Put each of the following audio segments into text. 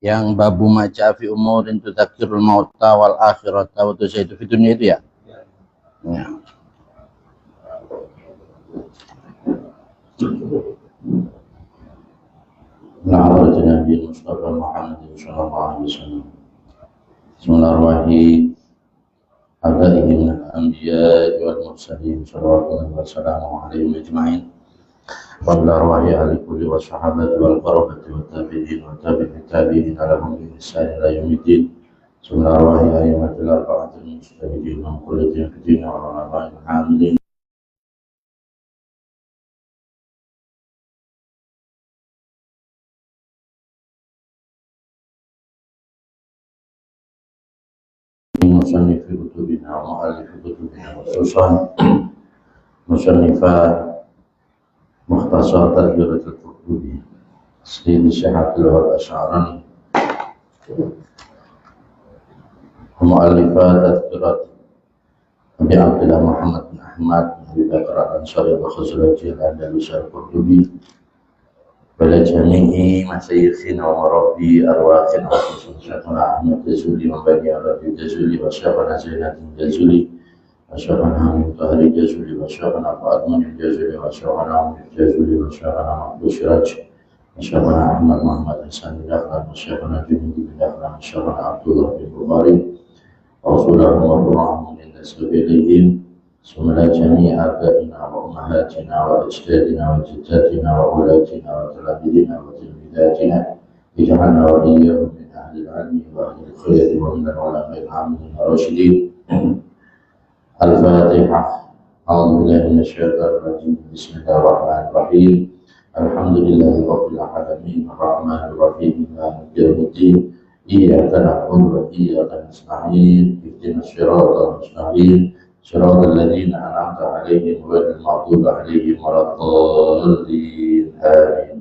yang babu maca fi umurin tudzakirul mauta wal akhirata wa tusaitu fi dunya itu ya. Ya. Na'udzu Nabi Mustafa Muhammad sallallahu alaihi wasallam. Bismillahirrahmanirrahim. Abadihi min al-anbiya wal mursalin sallallahu wa sallamu alaihim ajma'in. Wa ala arwahi ahli kulli wa sahabati wal qarabati wa tabi'in wa tabi'in lahum bi ihsan ila yaumiddin. Bismillahirrahmanirrahim. Ayyatul arba'atul mustahidin wa kullu din wa ulamaa'il hamidin. مصنف كتبنا ومؤلف كتبنا خصوصا مصنفات مختصر تذكرة القرطبي سيد الشيخ عبد الوهاب الأشعراني ومؤلفات تذكرة أبي عبد الله محمد بن أحمد بن أبي بكر الأنصاري والخزرجي الأندلسي القرطبي ولجميع مشايخنا ومربي أرواحنا وخصوصا شيخنا أحمد الجزولي وبني عربي الجزولي وشيخنا زينة الجزولي وشيخنا حميد طاهر الجزولي وشيخنا فاطمة الجزولي وشيخنا عمرو الجزولي وشيخنا مقبول سراج وشيخنا أحمد محمد حسن الأخضر وشيخنا جنيد بن الأخضر وشيخنا عبد الله بن بخاري وصولهم وبرعهم للنسب إليهم ثم جميع آبائنا وأمهاتنا وأجدادنا وجداتنا وأولادنا وتلاميذنا وتلميذاتنا اجعلنا وإياهم من أهل العلم وأهل الخير ومن العلماء العاملين الراشدين. الفاتحة. أعوذ بالله من الشيطان الرجيم. بسم الله الرحمن الرحيم. الحمد لله رب العالمين الرحمن الرحيم مالك يوم الدين إياك نعبد وإياك نستعين اهدنا الصراط المستقيم صراط الذين أنعمت عليهم غير المغضوب عليهم ولا الضالين آمين.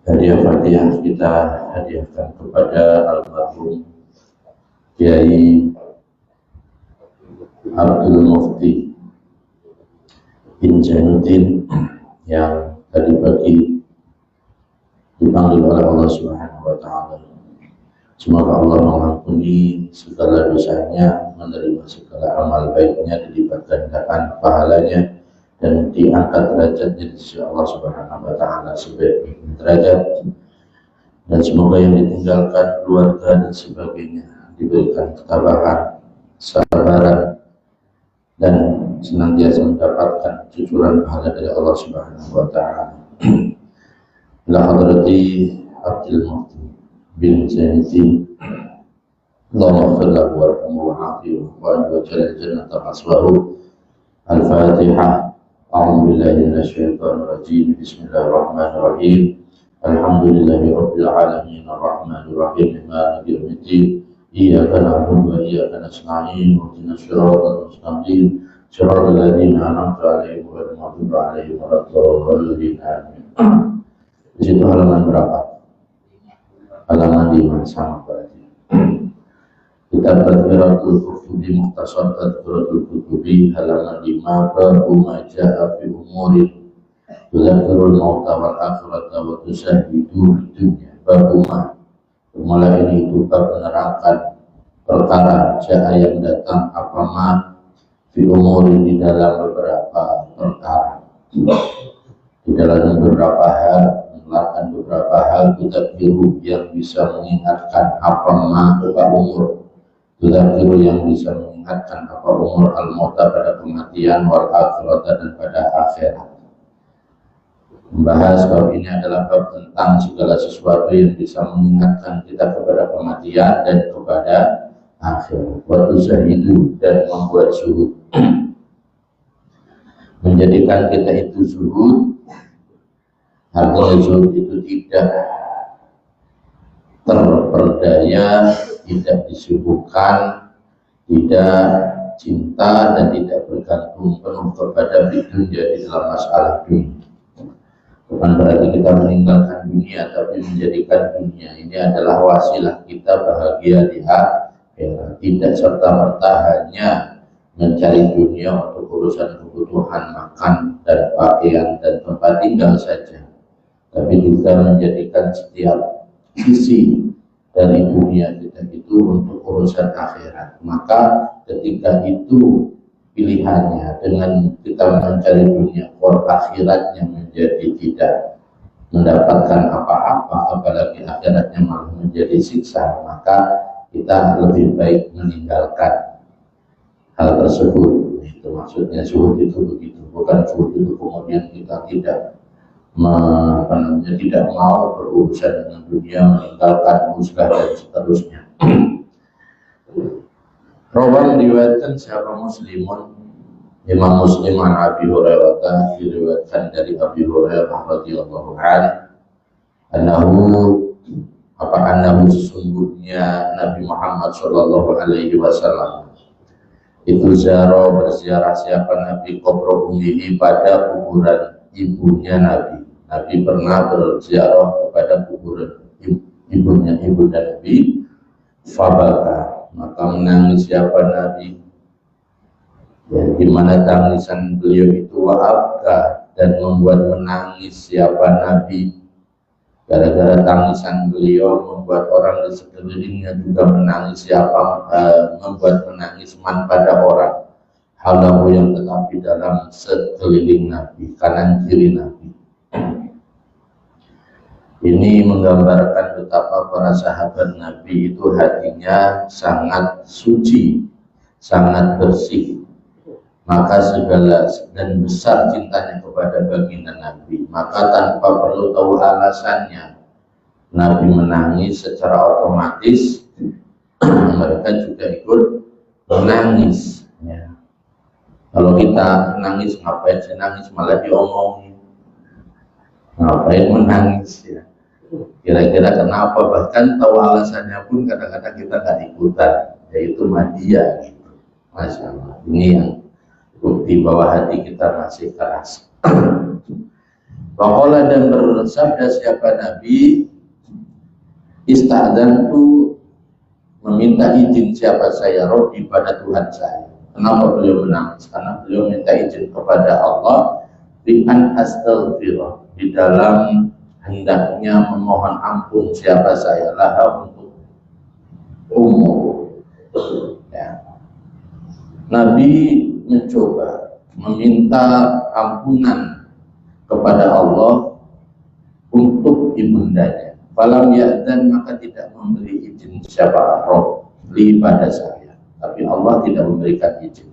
Hadiah Fatihah kita hadiahkan kepada almarhum Kiai Abdul Mufti bin Zainuddin yang tadi pagi dipanggil oleh Allah Subhanahu wa Ta'ala. Semoga Allah mengampuni segala dosanya, menerima segala amal baiknya, dilipat gandakan pahalanya, dan diangkat derajatnya di sisi Allah Subhanahu wa Ta'ala sebaik derajat. Dan semoga yang ditinggalkan keluarga dan sebagainya diberikan ketabahan, kesabaran, dan senantiasa mendapatkan cucuran pahala dari Allah Subhanahu wa Ta'ala. Ila hadrati Abdul Mufti bin Zainuddin, Allahumma ighfir lahu warhamhu wa'afihi waj'al jannata maswahu. Al-Fatihah. A'udzu billahi minasyaitonir rajim. Bismillahirrahmanirrahim. Alhamdulillahi rabbil alamin arrahmanir rahim maliki yaumiddin iyyaka na'budu wa iyyaka nasta'in ihdinas siratal mustaqim siratal ladzina an'amta 'alaihim ghairil maghdubi 'alaihim waladdallin amin. Di situ halaman berapa? Halaman 5 sama berarti. Kitab Tadhkiratul Qurtubi Mukhtasar Tadhkiratul Qurtubi halaman 5 bab ma jaa'a fi umurin tudzakirul mauta wal akhirata wa tusahidu dunya. Bab ma mulai ini itu bab menerangkan perkara jaa'a yang datang apa ma fi umurin di dalam beberapa perkara, di dalam beberapa hal, melakukan beberapa hal tudzakiru yang bisa mengingatkan apa umur, tudzakiru yang bisa mengingatkan apa umur al-mauta pada kematian wal akhirata dan pada akhirat. Membahas bab ini adalah bab tentang segala sesuatu yang bisa mengingatkan kita kepada kematian dan kepada akhirat. Wa tuzahidu dan membuat zuhud, menjadikan kita itu zuhud. Artinya zuhud itu tidak terperdaya, tidak disibukkan, tidak cinta dan tidak bergantung penuh kepada dunia di dalam masalah dunia. Bukan berarti kita meninggalkan dunia, tapi menjadikan dunia ini adalah wasilah kita bahagia di akhirat. Tidak serta-merta hanya mencari dunia untuk urusan kebutuhan makan dan pakaian dan tempat tinggal saja, tapi juga menjadikan setiap sisi dari dunia kita itu untuk urusan akhirat. Maka ketika itu pilihannya dengan kita mencari dunia, kalau akhiratnya menjadi tidak mendapatkan apa-apa, apalagi akhiratnya malah menjadi siksa, maka kita lebih baik meninggalkan hal tersebut. Itu maksudnya zuhud itu begitu, bukan zuhud itu kemudian kita tidak tidak mau berurusan dengan dunia, meninggalkan musbah dan seterusnya. Rawang diriwayatkan siapa Muslimun, Imam Muslim an Abi Hurairah, diriwayatkan dari Abi Hurairah radhiyallahu anhu, annahu sesungguhnya Nabi Muhammad sallallahu alaihi wasallam itu berziarah siapa Nabi kubur ummihi, pada kuburan ibunya Nabi. Nabi pernah berziarah kepada kuburan ibunya Nabi. Fabaka, maka menangis siapa Nabi, ya, di mana tangisan beliau itu wa'abka, dan membuat menangis siapa Nabi. Gara-gara tangisan beliau membuat orang di sekelilingnya juga menangis, membuat menangis man pada orang halahu yang tetap di dalam sekeliling Nabi, kanan kiri Nabi. Ini menggambarkan betapa para sahabat Nabi itu hatinya sangat suci, sangat bersih. Maka segala dan besar cintanya kepada baginda Nabi. Maka tanpa perlu tahu alasannya, Nabi menangis secara otomatis. Mereka juga ikut menangis. Ya. Kalau kita menangis, ngapain sih nangis, malah diomongin. Ngapain menangis ya? Kira-kira kenapa? Bahkan tahu alasannya pun kadang-kadang kita nggak ikutan, yaitu madia gitu. Masya Allah, ini yang bukti bahwa hati kita masih keras. Waqala, dan bersabda siapa Nabi, ista'dzantu, meminta izin siapa saya, Rabbi, pada Tuhan saya. Kenapa beliau menangis? Karena beliau minta izin kepada Allah bi an astaghfirah, di dalam hendaknya memohon ampun siapa saya laha untuk umur. Ya. Nabi mencoba meminta ampunan kepada Allah untuk ibundanya. Falam ya'dan, maka tidak memberi izin siapa Rabbi pada saya. Tapi Allah tidak memberikan izin.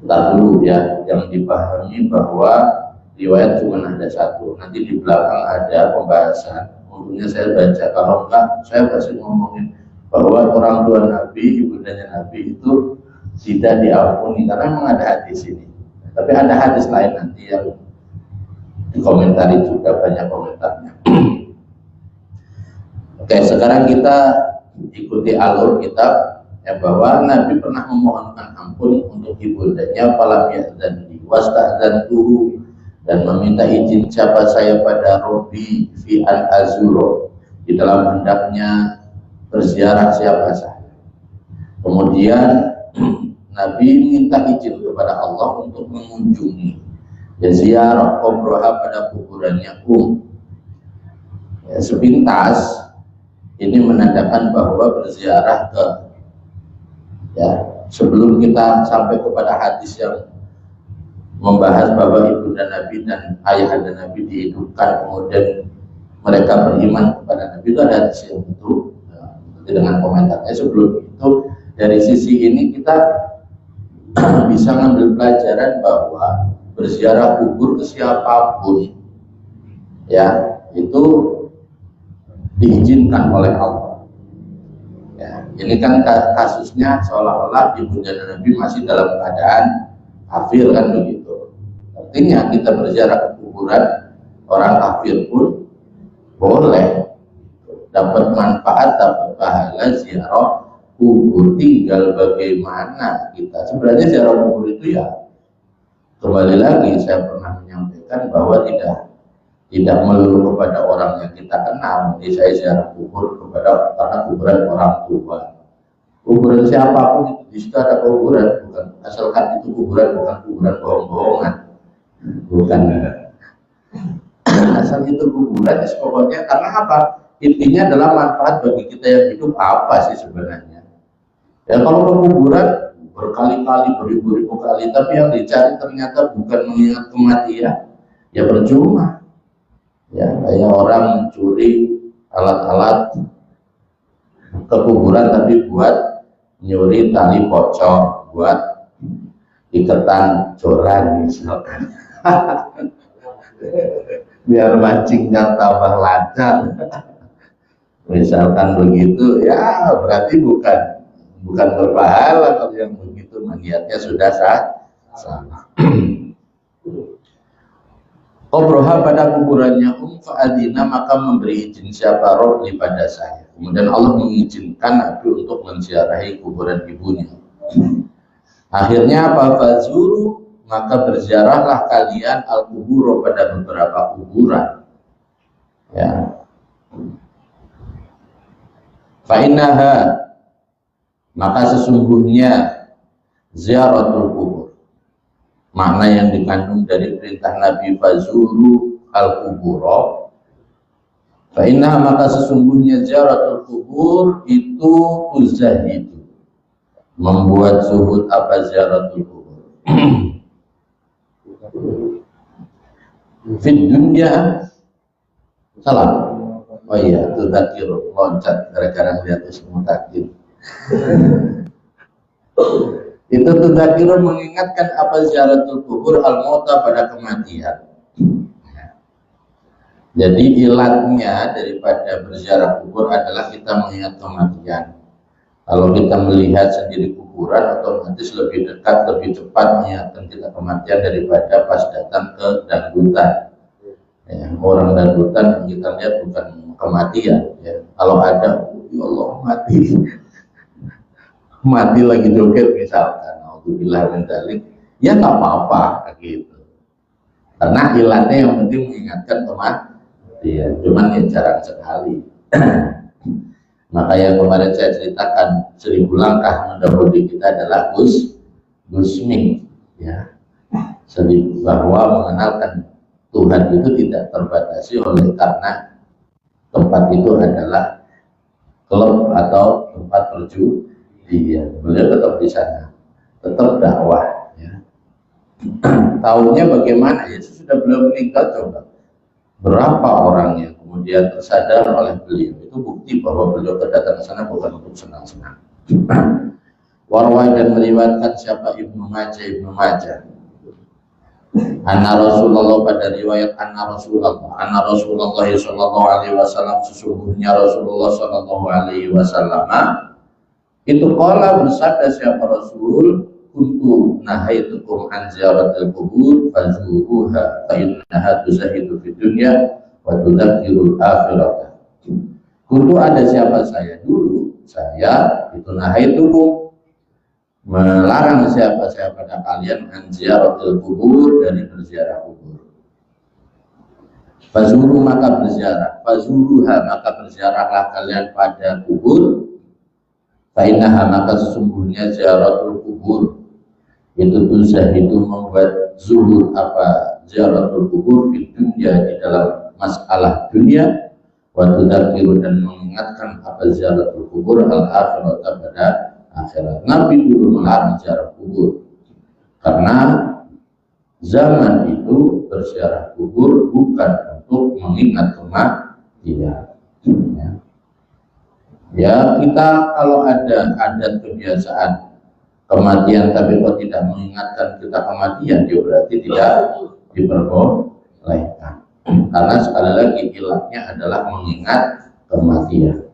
Lalu ya, yang dipahami bahwa riwayat cuma ada satu, nanti di belakang ada pembahasan. Umumnya saya baca, kalau enggak saya pasti ngomongin bahwa orang tua Nabi, ibundanya Nabi itu tidak diampuni, karena memang ada hadis ini. Tapi ada hadis lain nanti yang dikomentari juga, banyak komentarnya. Oke, sekarang kita ikuti alur kitab, ya, bahwa Nabi pernah memohonkan ampun untuk ibundanya, falam ya'dzan li wasta'dzantuhu, dan meminta izin siapa saya pada Rabbi fi an azuro, di dalam hendaknya berziarah siapa saya. Kemudian Nabi minta izin kepada Allah untuk mengunjungi, ya, ziarah kubroha, pada kuburannya ya, sepintas ini menandakan bahwa berziarah ke, ya, sebelum kita sampai kepada hadis yang membahas bahwa ibunda Nabi dan ayahanda Nabi dihidupkan, kemudian mereka beriman kepada Nabi, itu ada hadis yang itu, dengan komentarnya. Sebelum itu, dari sisi ini kita bisa ngambil pelajaran bahwa berziarah kubur ke siapapun, ya, itu diizinkan oleh Allah. Ya, ini kan kasusnya seolah-olah ibunda Nabi masih dalam keadaan kafir, kan begitu. Artinya kita berziarah ke kuburan orang kafir pun boleh dapat manfaat, dapat pahala ziarah kubur. Tinggal bagaimana kita. Sebenarnya ziarah kubur itu, ya, kembali lagi saya pernah menyampaikan bahwa tidak melulu kepada orang yang kita kenal. Jadi saya ziarah kubur karena kuburan orang tua. Kuburan siapapun itu, di situ ada kuburan, bukan asalkan itu kuburan, bukan kuburan bohong-bohongan, bukan asal itu kuburan. Pokoknya karena apa? intinya adalah manfaat bagi kita yang hidup apa sih sebenarnya? Ya kalau ke kuburan berkali-kali, beribu-ribu kali, tapi yang dicari ternyata bukan mengingat kematian, ya percuma. Ya kayak orang mencuri alat-alat ke kuburan tapi buat nyuri tali pocong, buat iketan joran misalkan. Biar mancingnya tambah lancar. Misalkan begitu, ya berarti bukan berpahala kalau yang begitu, niatnya sudah salah. Obroha pada kuburannya fa'adina, maka memberi izin siapa Robli pada saya. Kemudian Allah mengizinkan Nabi untuk menziarahi kuburan ibunya. Akhirnya apa? Fazuru, maka berziarahlah kalian al-kuburo pada beberapa kuburan. Ya. Fa'innaha, maka sesungguhnya ziaratul kubur, makna yang dikandung dari perintah Nabi fazuru al-kuburo, fa'innaha, maka sesungguhnya ziaratul kubur itu tuzahidu, membuat zuhud. Apa ziaratul kubur? Fid dunya salah. Oh iya, itu takdir loncat gara-gara lihat semua takdir. Itu tudzakir, mengingatkan apa ziaratul kubur al-mauta, pada kematian. Jadi ilatnya daripada berziarah kubur adalah kita mengingat kematian. Kalau kita melihat sendiri kuburan, otomatis lebih dekat, lebih cepat mengingatkan kita kematian daripada pas datang ke dangdutan. Ya, orang dangdutan kita lihat bukan kematian. Ya. Kalau ada, ya Allah mati lagi joget misalkan, alhamdulillah mendalik, ya nggak apa-apa gitu. Karena ilatnya yang penting mengingatkan kematian, cuman ya jarang sekali. Maka yang kemarin saya ceritakan 1000 langkah mendahului kita adalah Gusmi, ya, bahwa mengenalkan Tuhan itu tidak terbatasi oleh karena tempat itu adalah klub atau tempat perjudian. Beliau tetap di sana, tetap dakwah. Ya. Tahunya bagaimana? Ya sudah beliau meninggal, coba berapa orang yang kemudian tersadar oleh beliau. Itu bukti bahwa beliau datang ke sana bukan untuk senang-senang. Warwah, dan meriwayatkan siapa Ibnu Majah. Anna Rasulullah, pada riwayat Anna Rasulullah sallallahu alaihi wasallam, sesungguhnya Rasulullah sallallahu alaihi wasallam itu qala, bersabda siapa Rasul, kuntu nahaitukum an ziyaratil kubur fazuruha fa innaha tuzahidu fid dunya wa tudzakirul akhirah. Kuntu, ada siapa saya, dulu saya itu nahaitukum, melarang siapa pada kalian an ziyaratil kubur, dari berziarah kubur. Fazuru, maka berziarah, fazuruha, maka berziarahlah kalian pada kubur. Fa'innaha, maka sesungguhnya ziaratul kubur itu tuh itu membuat zuhud. Apa ziaratul kubur di dunia, di dalam masalah dunia, wa tudzakiru, dan mengingatkan apa ziaratul kubur al-akhirat, pada akhirat. Nabi dulu melarang ziarah kubur karena zaman itu berziarah kubur bukan untuk mengingat kematian. Ya, kita kalau ada adat kebiasaan kematian tapi kok tidak mengingatkan kita kematian, dia berarti tidak diperbolehkan. Karena sekali lagi ilatnya adalah mengingat kematian.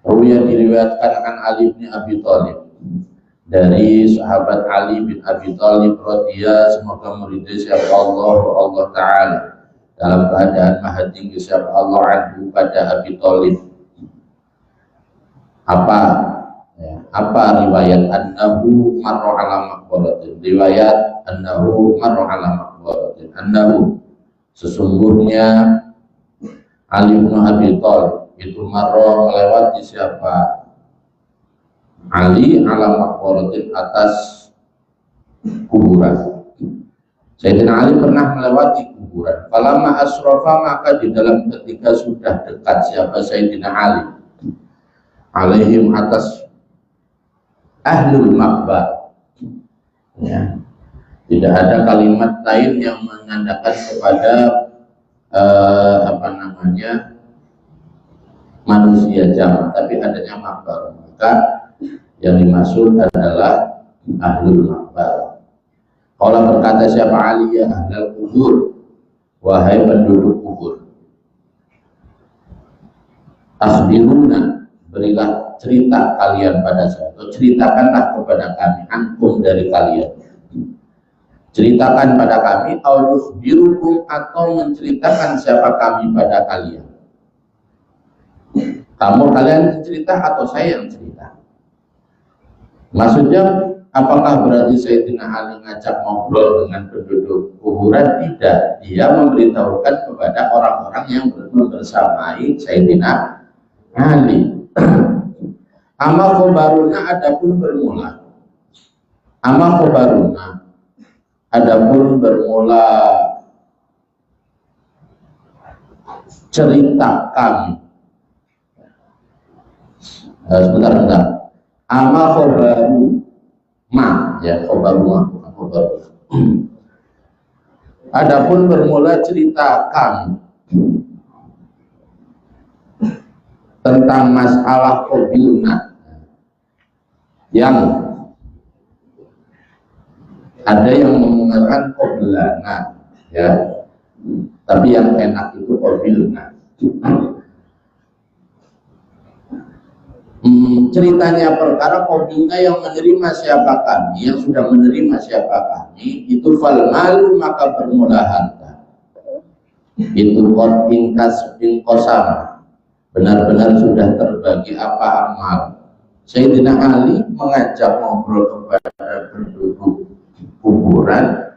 Ruya diriwayatkan akan Ali bin Abi Thalib, dari sahabat Ali bin Abi Thalib radhiyallahu, semoga muridnya siapa Allah Ta'ala, dalam keadaan maha tinggi siapa Allah anhu, pada Abi Thalib. Apa riwayat annahu marra ala maqbaratin, riwayat annahu marra ala maqbaratin, annahu, sesungguhnya Ali bin Abi Thalib itu marra, melewati siapa Ali ala maqbaratin, atas kuburan. Sayyidina Ali pernah melewati kuburan. Falamma asrafa, maka di dalam ketika sudah dekat siapa Sayyidina Ali alaihim atas ahlul makbar, ya, tidak ada kalimat lain yang menandakan kepada manusia jamak, tapi adanya makbar, maka yang dimaksud adalah ahlul makbar. Kalau berkata siapa Ali, ya ahlul kubur, wahai penduduk kubur, akhbiruna, berilah cerita kalian pada saya, atau ceritakanlah kepada kami, ankum dari kalian, ceritakan pada kami, birukum, atau menceritakan siapa kami pada kalian. Kalian cerita atau saya yang cerita? Maksudnya apakah berarti Sayyidina Ali ngajak ngobrol dengan penduduk kuburan? Tidak, dia memberitahukan kepada orang-orang yang bersamai Sayyidina Ali. Ama khobaruna, adapun bermula, ama khobaruna, adapun bermula cerita kami. Sebentar. Ama khobaru ma, ya, khobaru ma, khobaru. Adapun bermula cerita kami tentang masalah qobilna, yang ada yang mengatakan qobilana, ya, tapi yang enak itu qobilna. Ceritanya perkara qobilna yang menerima siapa kami, yang sudah menerima siapa kami, itu fal malu, maka bermula harta. Itu qad inqasama, benar-benar sudah terbagi apa amal. Sayyidina Ali mengajak ngobrol kepada penduduk kuburan,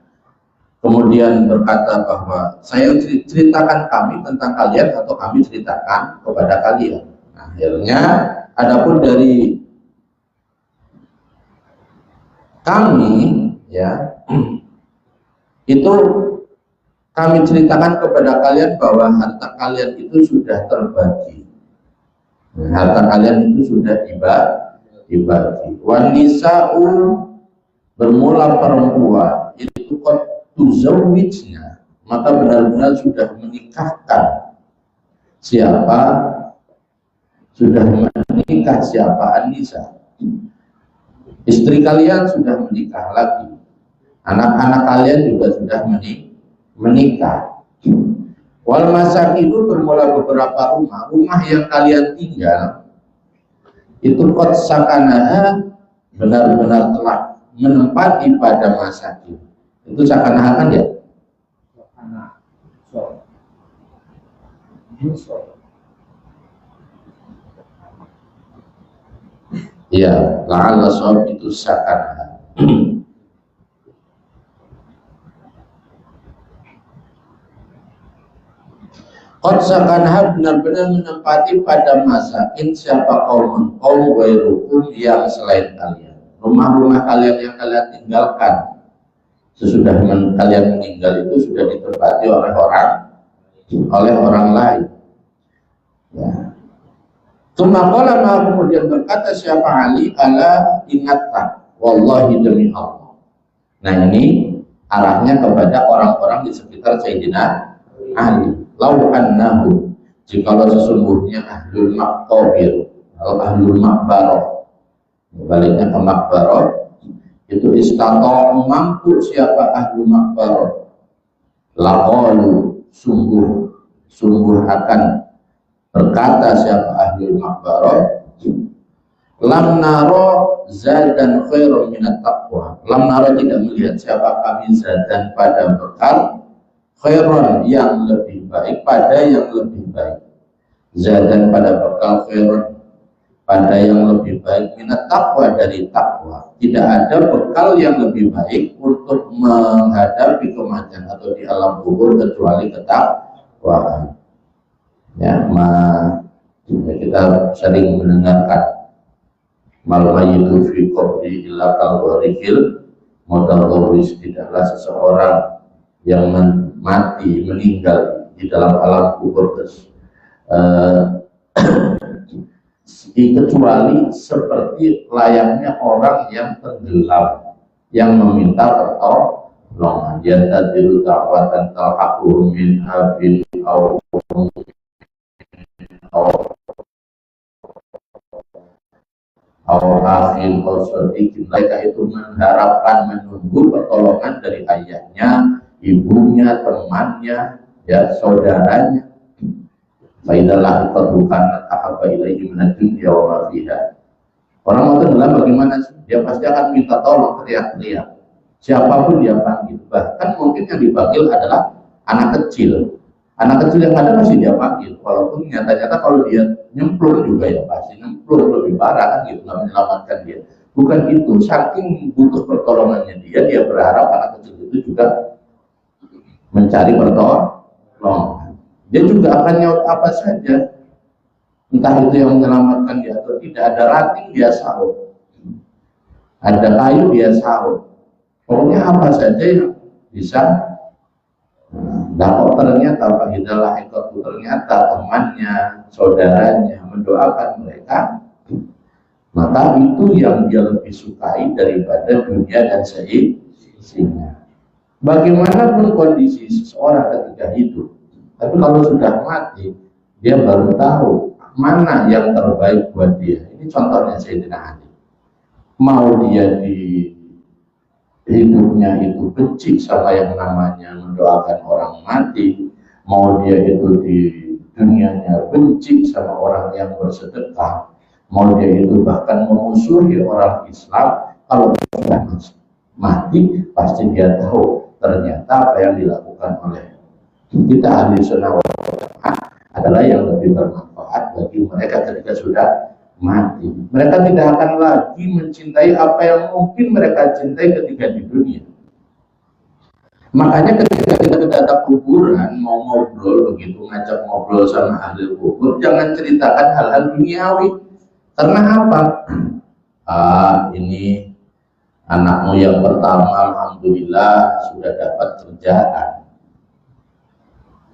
kemudian berkata bahwa saya ceritakan kami tentang kalian, atau kami ceritakan kepada kalian. Akhirnya adapun dari kami, ya, itu kami ceritakan kepada kalian bahwa harta kalian itu sudah terbagi. Harta kalian itu sudah dibagi. Wanisa'u, bermula perempuan itu qad tuzawwijna, maka benar-benar sudah menikahkan siapa, sudah menikah siapa, An-Nisa, istri kalian sudah menikah lagi, anak-anak kalian juga sudah menikah. Wal masakinu, bermula beberapa rumah yang kalian tinggal itu qad sakanaha, benar-benar telah menempati pada masakin. Itu sakanaha kan, ya? Ya, la'alla shawab itu sakanaha. Qad sakanaha, benar-benar menempati pada masakin siapa kaum ghairukum, yang selain kalian. Rumah-rumah kalian yang kalian tinggalkan sesudah kalian meninggal itu sudah ditempati oleh orang lain, ya. Tsumma kemudian berkata siapa Ali, ala, ingatlah, wallahi demi Allah. Nah, ini arahnya kepada orang-orang di sekitar Sayyidina Ali. Lau annahu, jikalau sesungguhnya ahlul maqabir, ahlul maqbarah, baliknya ke maqbarah, itu istata'u, mampu siapa ahlul maqbarah, laqalu, sungguh akan berkata siapa ahlul maqbarah, lam naro zadan khairum minat taqwa, lam naro, tidak melihat siapa kami zadan pada bekal, khairon, yang lebih baik, pada yang lebih baik, zadan pada bekal, khairon, pada yang lebih baik, minat taqwa, dari takwa. Tidak ada bekal yang lebih baik untuk menghadapi kematian atau di alam kubur kecuali ketakwaan. Ya, kita sering mendengarkan malmayitu fi qabri illa kalwarikil mutagawis, tidaklah seseorang yang mati, meninggal di dalam alam kubur kecuali seperti layaknya orang yang tenggelam yang meminta pertolongan, yantadiru da'watan talhaquhum min abin aw akhin aw sadiqin. Mereka itu mengharapkan, menunggu pertolongan dari ayahnya, ibunya, temannya, ya saudaranya. Faidalah bukan ahabba ilaihi minad dunya wa ma fiha. Orang mau tenggelam bagaimana sih? Dia pasti akan minta tolong, teriak-teriak. Siapapun dia panggil. Bahkan mungkin yang dipanggil adalah anak kecil. Anak kecil yang ada masih dia panggil. Walaupun nyata-nyata kalau dia nyemplung juga ya pasti nyemplung lebih parah kan gitu, nggak menyelamatkan dia. Bukan itu, saking butuh pertolongannya dia berharap anak kecil itu juga mencari pertolongan. Dia juga akan nyaut apa saja, entah itu yang menyelamatkan dia atau tidak. Ada ranting dia sahut, ada kayu dia sahut, pokoknya apa saja yang bisa. Nah, ternyata Hidalah itu ternyata temannya, saudaranya mendoakan mereka, maka itu yang dia lebih sukai daripada dunia dan seisinya. Bagaimanapun kondisi seseorang ketika hidup, tapi kalau sudah mati, dia baru tahu mana yang terbaik buat dia. Ini contohnya Sayyidina Ali. Mau dia di hidupnya itu benci sama yang namanya mendoakan orang mati, mau dia itu di dunianya benci sama orang yang bersedekah, mau dia itu bahkan memusuhi orang Islam, kalau sudah mati pasti dia tahu ternyata apa yang dilakukan oleh kita ahli sunnah wal jamaah adalah yang lebih bermanfaat bagi mereka ketika sudah mati. Mereka tidak akan lagi mencintai apa yang mungkin mereka cintai ketika di dunia. Makanya ketika kita datang kuburan mau ngobrol begitu, ngajak ngobrol sama ahli kubur, jangan ceritakan hal-hal duniawi. Karena apa? Ini anakmu yang pertama alhamdulillah sudah dapat kerjaan.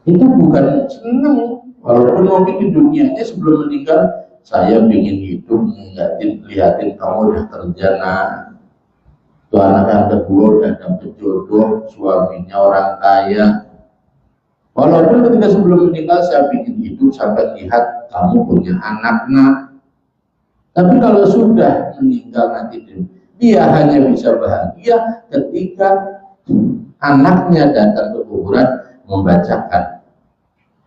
Itu bukan senang, walaupun mungkin di dunianya sebelum meninggal saya ingin hidup lihatin kamu udah kerja, nah tuh anak yang kedua udah dapet jodoh, suaminya orang kaya. Walaupun ketika sebelum meninggal saya ingin hidup sampai lihat kamu punya anak, nah tapi kalau sudah meninggal nanti dia hanya bisa bahagia ketika anaknya datang ke kuburan membacakan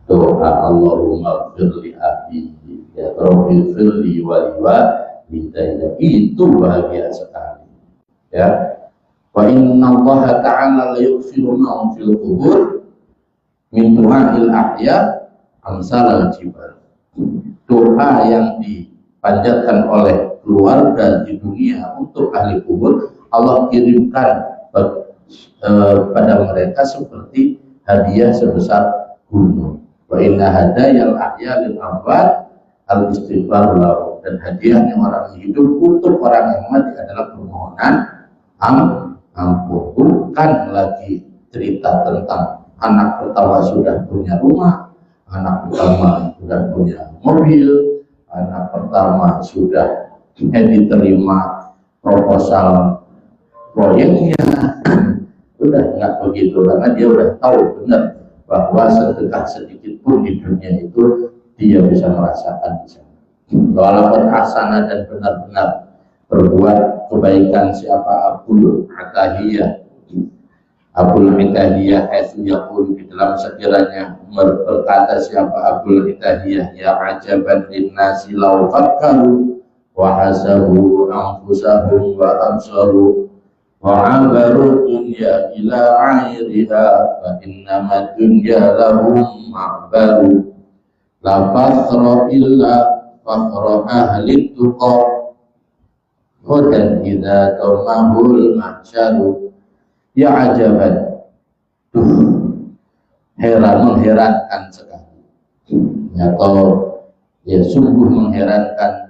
doa Allahumma firli abi ya Rabbi firli walidayya. Itu bahagia sekali ya. Wa inna Allah ta'ala la yughfiru ma fil qubur min du'ail ahya amsal al-jibal. Doa yang dipanjatkan oleh keluarga di dunia untuk ahli kubur, Allah kirimkan pada mereka seperti hadiah sebesar gunung. Wa inna hadayal ahya lil amwat al istighfar lahu. Dan hadiahnya orang hidup untuk orang yang mati adalah permohonan ampun. Bukan lagi cerita tentang anak pertama sudah punya rumah, anak pertama sudah punya mobil, anak pertama sudah diterima proposal proyeknya. Udah nggak begitu, karena dia udah tahu benar bahwa sedekah sedikit pun di dunia itu dia bisa merasakan di sana. Walaupun asana dan benar-benar berbuat kebaikan siapa Abul Atahiyah haitsu yaqul, di dalam sekiranya berkata siapa Abul Atahiyah, ya ajaban linnasi law fakkaru wa hasabu anfusahum wa absaru wa'abaru dunya ila airiha fa innama dunya lahum ma'baru la fakhra illa fakhra ahli tuqa hudan idha tamahul mahsyaru. Ya ajaban, mengherankan sekali, atau ya sungguh mengherankan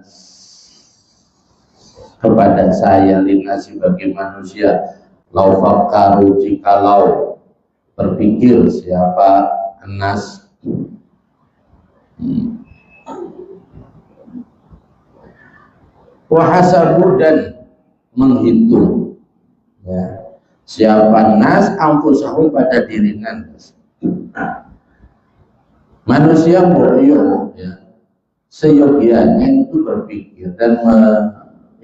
kepada saya linasi bagi manusia, lau fakkaru, jikalau berpikir siapa Anas. Wahasabu dan menghitung, ya, siapa nas anfusahum pada diri nas. Manusia boyo, ya, seyogianya itu berpikir dan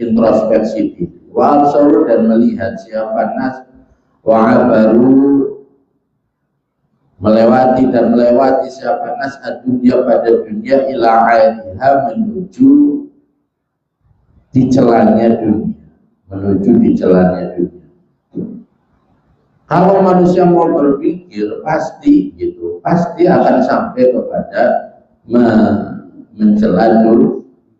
introspeksi diri, wa'absaru dan melihat siapa nas, wa'abaru melewati siapa nas dunia pada dunia ila ainiha menuju di celahnya dunia, Kalau manusia mau berpikir pasti gitu, pasti akan sampai kepada mencela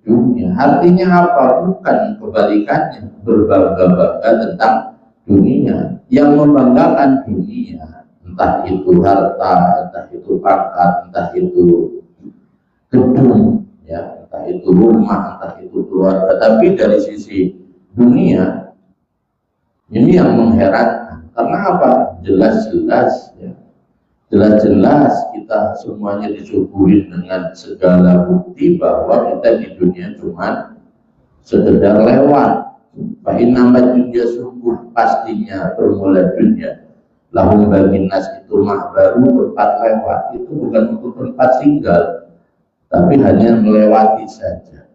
dunia. Artinya apa? Bukan kebalikannya, berbangga-bangga tentang dunia. Yang membanggakan dunia, entah itu harta, entah itu pangkat, entah itu gedung, ya, entah itu rumah, entah itu keluarga. Tapi dari sisi dunia ini yang mengherankan. Karena apa? Jelas-jelas, ya, jelas-jelas kita semuanya disuguhi dengan segala bukti bahwa kita di dunia cuma sekedar lewat. Fa'in nama dunia sungguh pastinya bermula dunia. Lahum baginas itu baru tempat lewat. Itu bukan untuk tempat tinggal, tapi hanya melewati saja.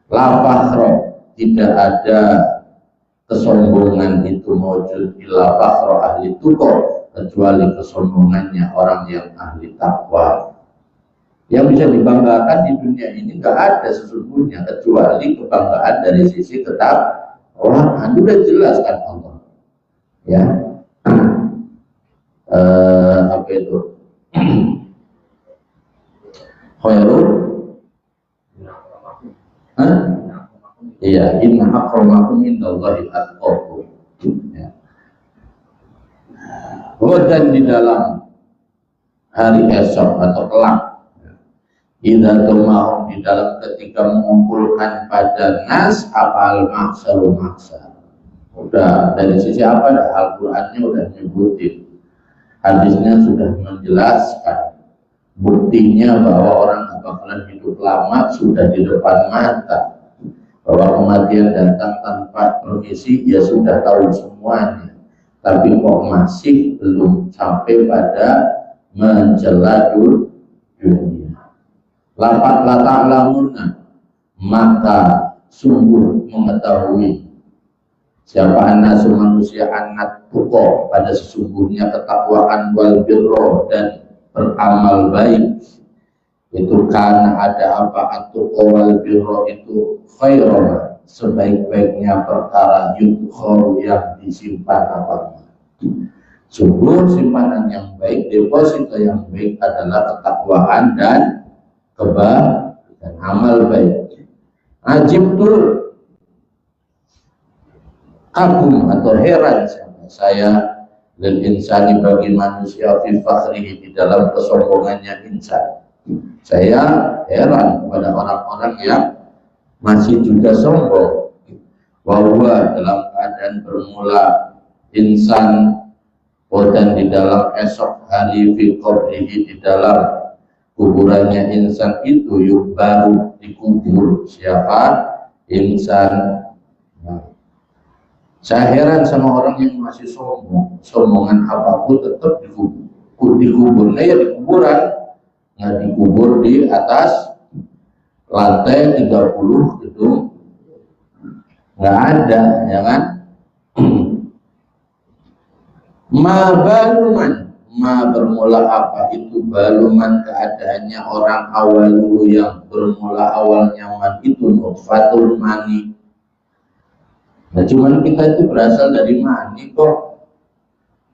La fakhro, tidak ada kesombongan itu mawjud illa fakhro ahli tuqo, kecuali kesombongannya orang yang ahli takwa. Yang bisa dibanggakan di dunia ini nggak ada sesungguhnya kecuali kebanggaan dari sisi ketakwaan. Sudah jelas kan Allah, ya. Apa itu? Khairul, iya, inna akramakum indallahi atqakum. Ya. Dan di dalam hari esok atau kelak, idza tumahum di dalam ketika mengumpulkan pada nas apal maksaru maksar. Udah dari sisi apa? Al-Qur'annya udah nyebutin, hadisnya sudah menjelaskan. Buktinya bahwa orang bakalan hidup lama sudah di depan mata. Bahwa kematian datang tanpa permisi, ya sudah tahu semuanya. Tapi kok masih belum sampai pada mencela dunia. Lapat la ta'lamuna, maka sungguh mengetahui siapa anak manusia anak tuko pada sesungguhnya ketakwaan wal birro dan beramal baik itu karena ada apa atuqo wal birro itu khairan sebaik-baiknya perkara yudkhol yang disimpan apa. Sungguh simpanan yang baik, deposito yang baik adalah ketakwaan dan dan amal baik. Ajib tuh kagum atau heran saya dan insani bagi manusia fi fakhrihi di dalam kesombongannya insan. Saya heran kepada orang-orang yang masih juga sombong bahwa dalam keadaan bermula insan dan di dalam esok hari fi qabrihi di dalam kuburannya insan itu yuk baru dikubur siapa insan. Saya heran sama orang yang masih sombong, sombongan apapun tetap dikuburnya ya di kuburan, nggak dikubur di atas lantai 30 gitu, nggak ada, ya kan? Baluman, bermula apa itu baluman keadaannya orang awalu yang bermula awalnya man itu nutfatul mani. Nah, cuman kita itu berasal dari mani kok.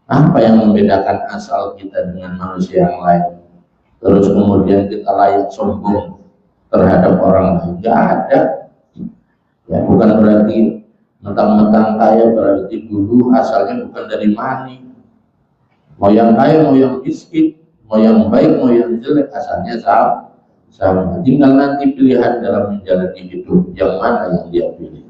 Apa yang membedakan asal kita dengan manusia yang lain? Terus kemudian kita layak sombong terhadap orang lain? Gak ada. Ya, bukan berarti mentang-mentang kaya berarti dulu asalnya bukan dari mani. Mau yang kaya, mau yang miskin, mau yang baik, mau yang jelek, asalnya sama. Tinggal nanti pilihan dalam menjalani hidup yang mana yang dia pilih.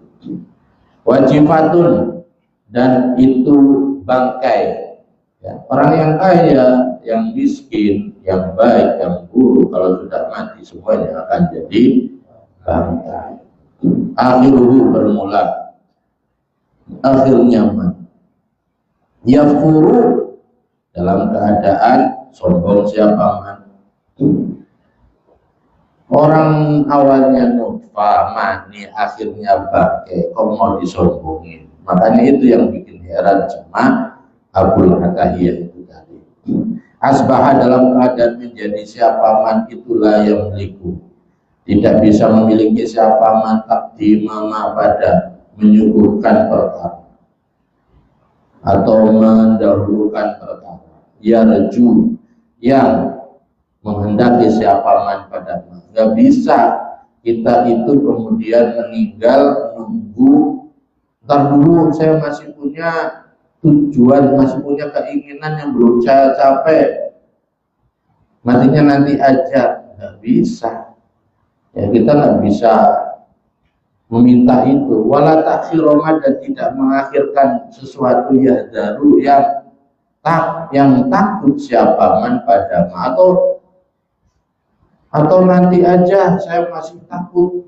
Wajibatun dan itu bangkai Ya, orang yang kaya, yang miskin, yang baik, yang buruk, kalau sudah mati semuanya akan jadi bangkai. Akhiruhu bermula, akhirnya mati. Yafuru, dalam keadaan sombong siapa man. Orang awalnya nutfah, mani, akhirnya bangkai, kok mau disombongin. Makanya itu yang bikin heran cuma Abul Atahiyah itu tadi. Asbahah, dalam keadaan menjadi siapa man itulah yang memiliku. Tidak bisa memiliki siapa man takdimama pada menyuguhkan perkara atau mendahulukan perkara. Yarju, yang menghendaki siapa man pada. Nggak bisa kita itu kemudian meninggal nunggu, ntar dulu saya masih punya tujuan, masih punya keinginan yang belum saya capai, matinya nanti aja. Nggak bisa ya, kita nggak bisa meminta itu. Wala takhiroma, dan tidak mengakhirkan sesuatu ya daru yang takut siapa man pada atau nanti aja, saya masih takut,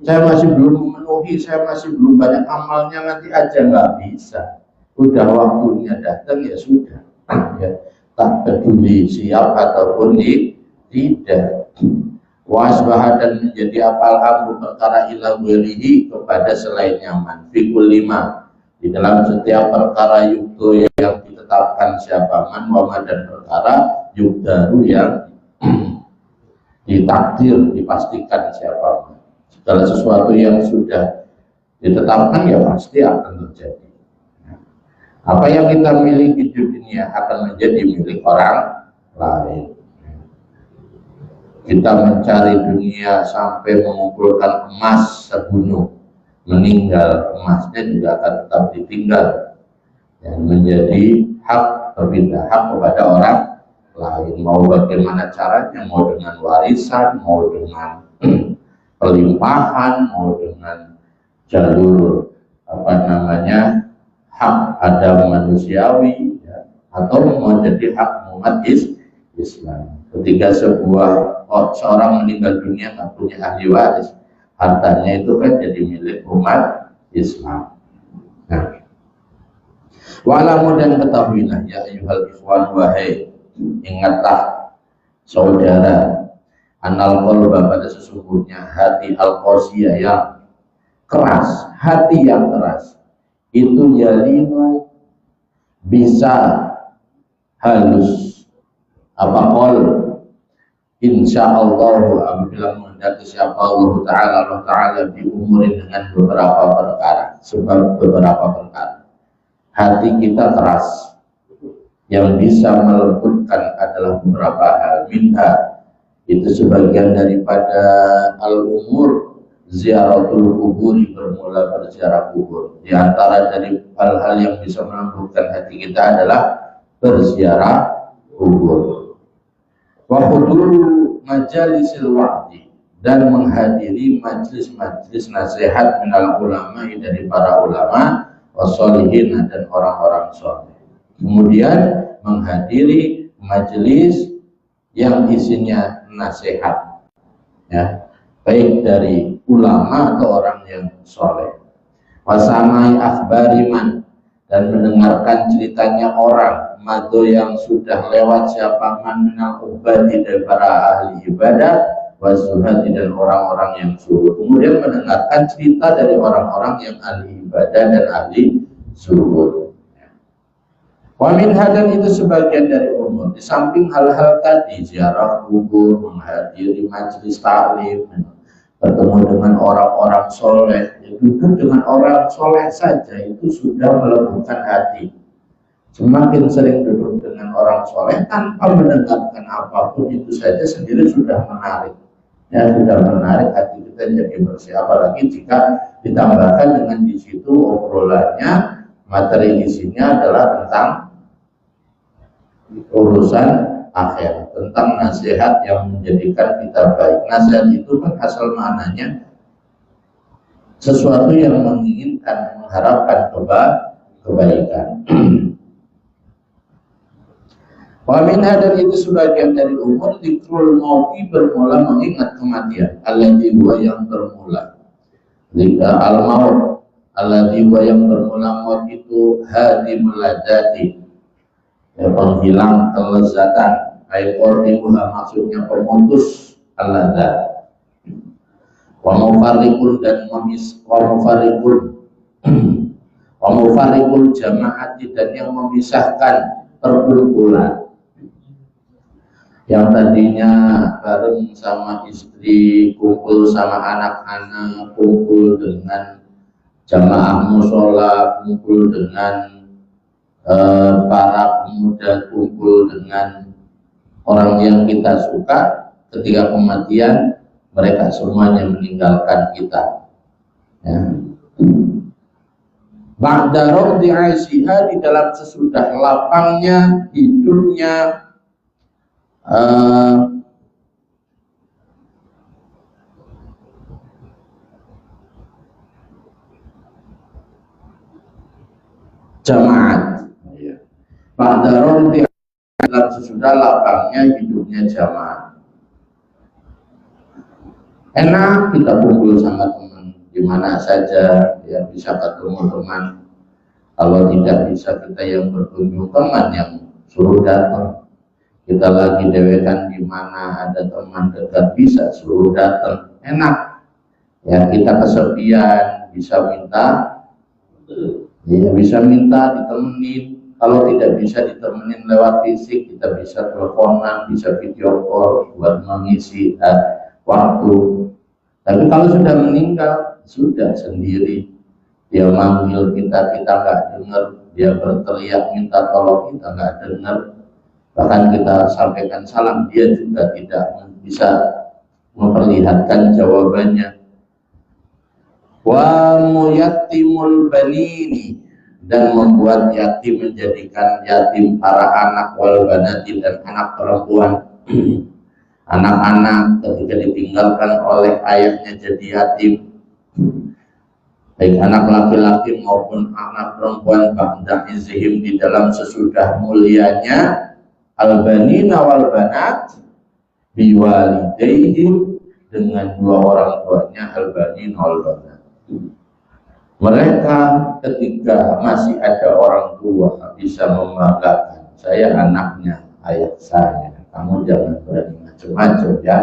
saya masih belum memenuhi, saya masih belum banyak amalnya, nanti aja. Nggak bisa, udah waktunya datang ya sudah ya, tak peduli siap ataupun tidak. Wasbah, dan menjadi apal amru perkara ila wirihi, kepada selain nyaman. Fikul 5, di dalam setiap perkara yukdo yang ditetapkan siapa man, wama, dan perkara yukdaru yang ditakdir, dipastikan siapa man. Segala sesuatu yang sudah ditetapkan ya pasti akan terjadi. Apa yang kita miliki di dunia akan menjadi milik orang lain. Kita mencari dunia sampai mengumpulkan emas segunung, meninggal emasnya juga akan tetap ditinggal dan menjadi hak, berpindah hak kepada orang lain. Mau bagaimana caranya, mau dengan warisan, mau dengan pelimpahan, mau dengan jalur hak ada manusiawi ya, atau mau jadi hak umat Islam. Ketika seorang meninggal dunia nggak punya ahli waris, hartanya itu kan jadi milik umat Islam. Nah, wa'lamu, dan ketahuilah ya ayyuhal ikhwan, wahai ingatlah saudara, anal qalba, pada sesungguhnya hati al-qasiyah yang keras, hati yang keras itu yalinu bisa halus insyaallah apabila menghendaki siapa Allah Ta'ala diumurin dengan beberapa perkara. Sebab beberapa perkara hati kita keras, yang bisa melembutkan adalah beberapa hal. Minha, itu sebagian daripada al-umur ziaratul kuburi, bermula berziarah kubur. Di antara dari hal-hal yang bisa melembutkan hati kita adalah berziarah kubur. Wa huduru majalisil wa'di, dan menghadiri majlis-majlis nasihat minal ulama, dari para ulama, wassolihin, dan orang-orang soleh. Kemudian menghadiri majlis yang isinya nasihat ya, baik dari ulama atau orang yang soleh. Wasamai akhbariman, dan mendengarkan ceritanya orang mado yang sudah lewat siapa man minal ubadi, dari para ahli ibadah, wasuhati, dan orang-orang yang zuhud. Kemudian mendengarkan cerita dari orang-orang yang ahli ibadah dan ahli zuhud. Wamin hadan, itu sebagian dari umur. Di samping hal-hal tadi, ziarah kubur, menghadiri majelis taklim, bertemu dengan orang-orang soleh, duduk dengan orang soleh saja itu sudah melembutkan hati. Semakin sering duduk dengan orang soleh tanpa mendengarkan apapun, itu saja sendiri sudah menarik. Ya, sudah menarik hati kita jadi bersih. Apalagi jika ditambahkan dengan di situ obrolannya, materi isinya adalah tentang urusan akhir, tentang nasihat yang menjadikan kita baik. Nasihat itu kan asal maknanya sesuatu yang menginginkan, mengharapkan kebaikan. Wa minha, dan itu sebagian dari umur, dzikrul mauti, bermula mengingat kematian, alladzi huwa yang bermula. Zikra al-maut, alladzi huwa yang bermula maut itu hadimul ladzati, ya, penghilang kelezatan, aiqordimuha, maksudnya pemutus al-ladzat. Wa mufarriqun, dan wa mufarriqul jamaati, dan yang memisahkan perkumpulan. Yang tadinya bareng sama istri, kumpul sama anak-anak, kumpul dengan jamaah musola, kumpul dengan para pemuda, kumpul dengan orang yang kita suka, ketika kematian mereka semuanya meninggalkan kita, ya. Ba'da rodi aisyiha, di dalam sesudah lapangnya hidupnya jamaat, ya. Ba'da rodi, dalam sesudah lapangnya hidupnya jamaat. Enak kita kumpul sama teman di mana saja, ya, bisa ketemu teman. Kalau tidak bisa, kita yang berkunjung, teman yang suruh datang. Kita lagi dewekan di mana ada teman dekat, bisa suruh datang, enak. Ya, kita kesepian, bisa minta, ya, bisa minta ditemenin. Kalau tidak bisa ditemenin lewat fisik, kita bisa teleponan, bisa video call buat mengisi waktu. Tapi kalau sudah meninggal, sudah sendiri. Dia manggil kita, kita nggak dengar. Dia berteriak minta tolong, kita nggak dengar. Bahkan kita sampaikan salam, dia juga tidak bisa memperlihatkan jawabannya. Wa muyatimul banini, dan membuat yatim, menjadikan yatim para anak, wal banati, dan anak perempuan. Anak-anak ketika ditinggalkan oleh ayahnya jadi yatim, baik anak laki-laki maupun anak perempuan, ba'da izhim, di dalam sesudah mulianya, al-banina wal banat biwalidaihim, dengan dua orang tuanya, al-banina wal banat. Mereka ketika masih ada orang tua bisa membanggakan, saya anaknya ayah saya, kamu jangan berani macam-macam, ya.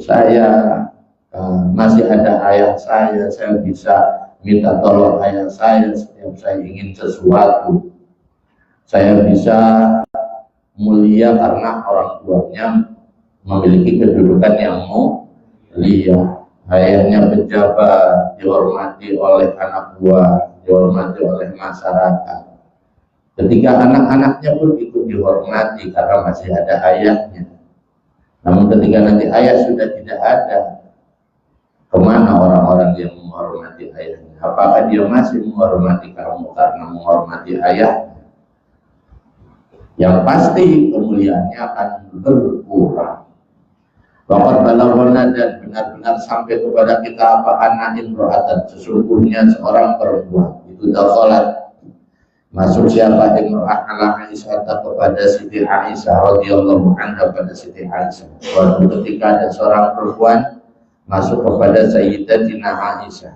Saya masih ada ayah saya bisa minta tolong ayah saya setiap saya ingin sesuatu. Saya bisa mulia karena orang tuanya memiliki kedudukan yang mulia. Ayahnya pejabat, dihormati oleh anak buah, dihormati oleh masyarakat. Ketika anak-anaknya pun ikut dihormati karena masih ada ayahnya. Namun ketika nanti ayah sudah tidak ada, kemana orang-orang yang menghormati ayahnya? Apakah dia masih menghormati kamu karena menghormati ayah? Yang pasti kemuliaannya akan berkurang. Waqad balaghana, dan benar-benar sampai kepada kita apa, anna imra'atan, sesungguhnya seorang perempuan itu dakhalat, masuk siapa, imra'ah ala Aisyah, kepada Siti Aisyah radhiyallahu anha, pada Siti Aisyah. Waktu ketika ada seorang perempuan masuk kepada Sayyidatina Aisyah.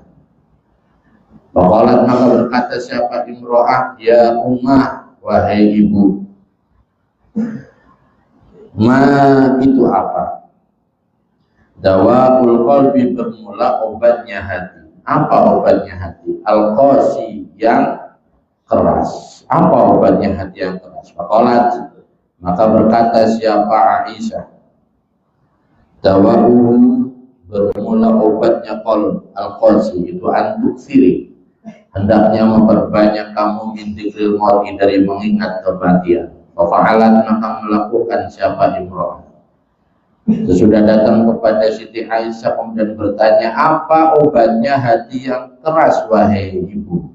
Baqalat, maka berkata siapa imra'ah, ya ummah, wahai ibu. Ma itu apa? Dawaul qalbi, bermula obatnya hati. Apa obatnya hati? Al-qasi, yang keras. Apa obatnya hati yang keras? Faqalat, maka berkata siapa Aisyah, dawaul, bermula obatnya qalb, al-qasi, itu antuksiri, hendaknya memperbanyak kamu min dzikril mauti, dari mengingat kematian. Fa'alat, maka melakukan siapa imro'ah. Sesudah datang kepada Siti Aisyah kemudian bertanya, apa obatnya hati yang keras wahai ibu?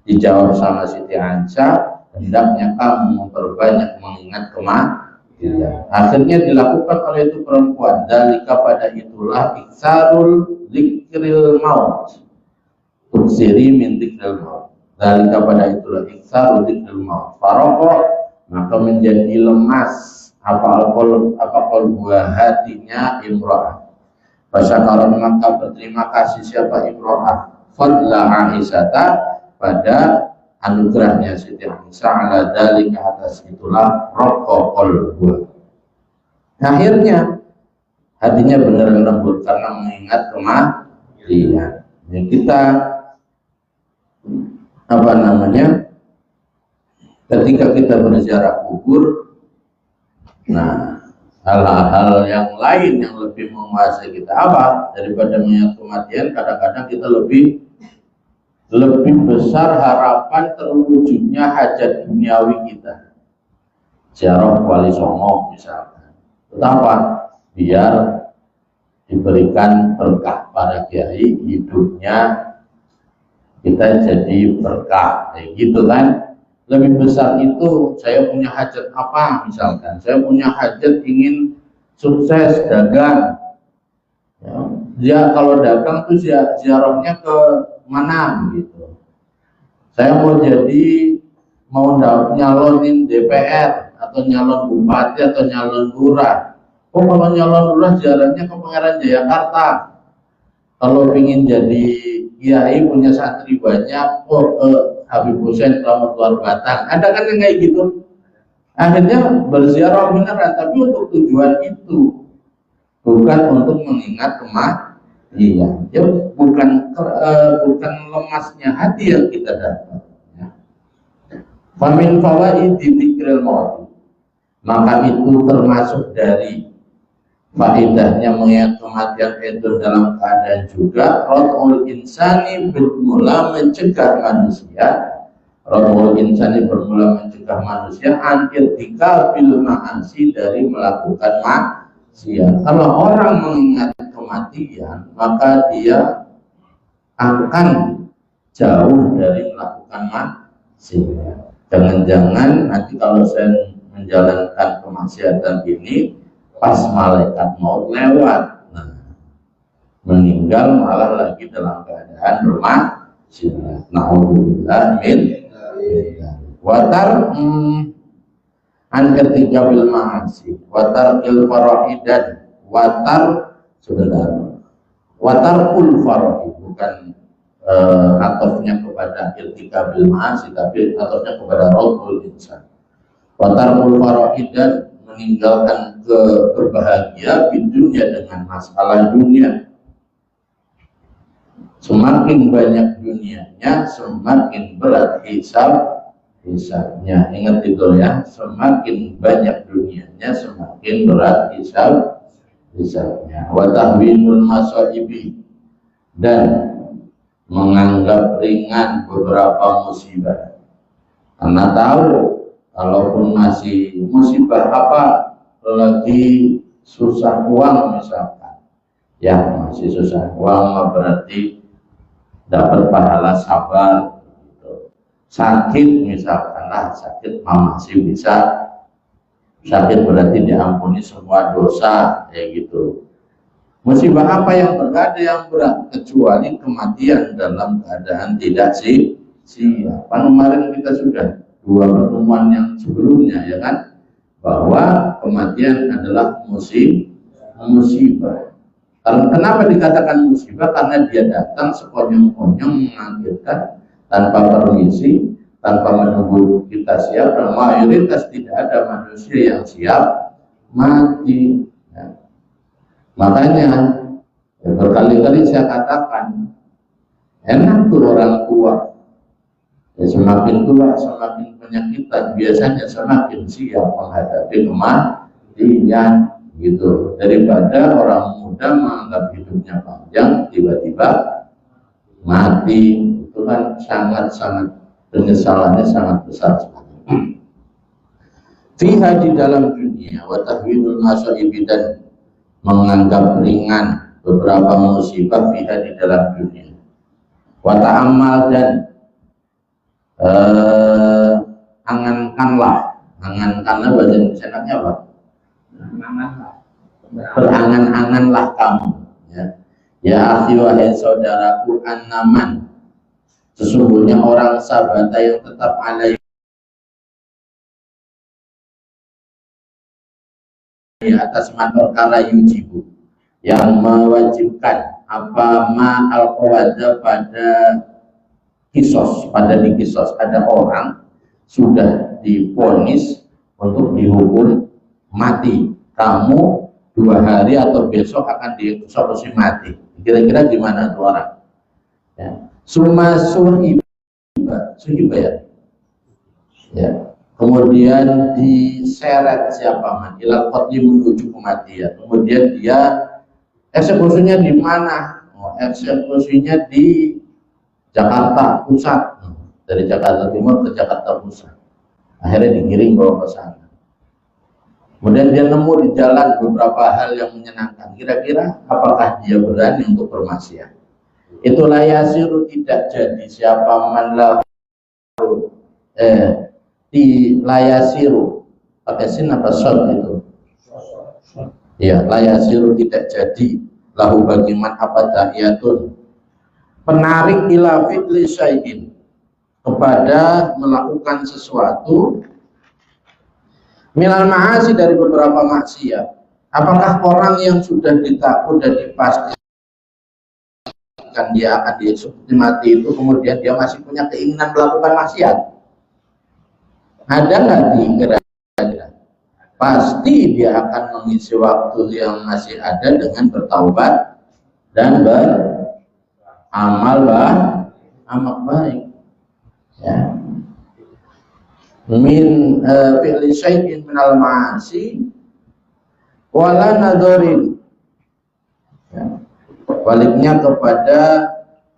Dijawab sama Siti Aisyah, hendaknya kamu memperbanyak mengingat kematian. Akhirnya dilakukan oleh itu perempuan. Dalika, pada itulah, iksarul dzikril maut, tuksiri min dzikril maut. Dalika, pada itulah, iksarul dzikril maut. Faroko, maka menjadi lemas apa buah hatinya imro'ah. Fasyakarat maka berterima kasih siapa imro'ah fadla Aisyata pada anugerahnya Siti Aisyah ala dzalika atas itulah raqaqal qalbu. Akhirnya hatinya benar lembut karena mengingat kematian. Ya, kita ketika kita berziarah kubur, nah hal-hal yang lain yang lebih menguasai kita apa daripada mengingat kematian. Kadang-kadang kita lebih besar harapan terwujudnya hajat duniawi kita. Ziarah Wali Songo misalkan, kenapa? Biar diberikan berkah para kiai, hidupnya kita jadi berkah, kayak gitu kan. Lebih besar itu, saya punya hajat apa misalkan, saya punya hajat ingin sukses dagang ya, kalau dagang tuh ziarahnya ke mana gitu. Saya mau nyalonin DPR atau nyalon bupati atau nyalon lurah. Oh, kalau nyalon lurah ziarahnya ke Pangeran Jayakarta. Kalau ingin jadi kiai punya santri banyak, ke Habib Hussein Selamat Luar Batang. Ada kan yang kayak gitu. Akhirnya berziarah beneran, tapi untuk tujuan itu, bukan untuk mengingat kematian. Ya, bukan lemasnya hati yang kita dapat. Famin fawaidi dzikril maut, maka itu termasuk dari faedahnya mengingat kematian itu dalam keadaan juga rodul insani bermula mencegah manusia antirtika bil ma'asi dari melakukan maksiat. Kalau orang mengingat kematian, maka dia akan jauh dari melakukan maksiat. Jangan-jangan nanti kalau saya menjalankan kemaksiatan ini, pas malaikat maut lewat, meninggal malah lagi dalam keadaan bermaksiat. Na'udzubillah min watar an ketiga bil ma'asi watar il farahidan watar kul farahid, bukan atofnya kepada ketika bil ma'asi, tapi atofnya kepada rabbul insan. Watar kul farahidan, meninggalkan berbahagia di dunia dengan masalah dunia. Semakin banyak dunianya, semakin berat hisabnya. Ingat itu ya, semakin banyak dunianya, semakin berat hisabnya. Wa tahwinul masaibi, dan menganggap ringan beberapa musibah. Karena tahu kalaupun masih musibah apa, lagi susah uang misalkan, ya masih susah uang berarti dapat pahala sabar gitu. Sakit misalkan sakit masih bisa, sakit berarti diampuni semua dosa, kayak gitu. Musibah apa yang berat, yang berat kecuali kematian dalam keadaan tidak siap. Kemarin kita sudah dua pertemuan yang sebelumnya ya kan, bahwa kematian adalah musibah. Kenapa dikatakan musibah? Karena dia datang sekonyong-konyong, mengagetkan, tanpa permisi, tanpa menunggu kita siap, dan mayoritas tidak ada manusia yang siap mati ya. Makanya ya, berkali-kali saya katakan, enak tuh orang tua ya, semakin tua semakin penyakitan, biasanya semakin siap menghadapi kematian gitu, daripada orang muda menganggap hidupnya panjang tiba-tiba mati. Itu kan sangat-sangat penyesalannya sangat besar sekali. Fiha, di dalam dunia, wa tahwinul masaibi, dan menganggap ringan beberapa musibah, fiha, di dalam dunia. Wa ta'ammal, dan angankanlah bahasa Indonesia apa? Berangan-anganlah kamu ya akhi, wahai saudaraku, annaman, sesungguhnya orang sabata yang tetap alaihi atas man perkara yujibu yang mewajibkan apa ma al qawada pada kisos, pada di kisos ada orang sudah divonis untuk dihukum mati, kamu 2 hari atau besok akan dieksekusi mati. Kira-kira gimana tuh orang? Ya. Suma suhiba ya. Ya. Kemudian diseret siapa man ilal qatli menuju kematian. Kemudian dia eksekusinya di mana? Oh, eksekusinya di Jakarta Pusat. Dari Jakarta Timur ke Jakarta Pusat. Akhirnya digiring bawa ke sana. Kemudian dia nemu di jalan beberapa hal yang menyenangkan. Kira-kira apakah dia berani untuk bermaksiat? Itulah yasiru tidak jadi siapa man lahu di layasiru pakai sin apa shot itu ya, layasiru tidak jadi lahu bagiman apa da'iyatun penarik ila fi'li syai'in kepada melakukan sesuatu minal ma'asi dari beberapa maksiat. Apakah orang yang sudah dipastikan dia akan dieksekusi mati itu kemudian dia masih punya keinginan melakukan maksiat? Ada nggak di kira-kira? Pasti dia akan mengisi waktu yang masih ada dengan bertaubat dan beramal baik. Ya. Min fi'li syai'in minal ma'asi wala nadharin. Ya. Baliknya kepada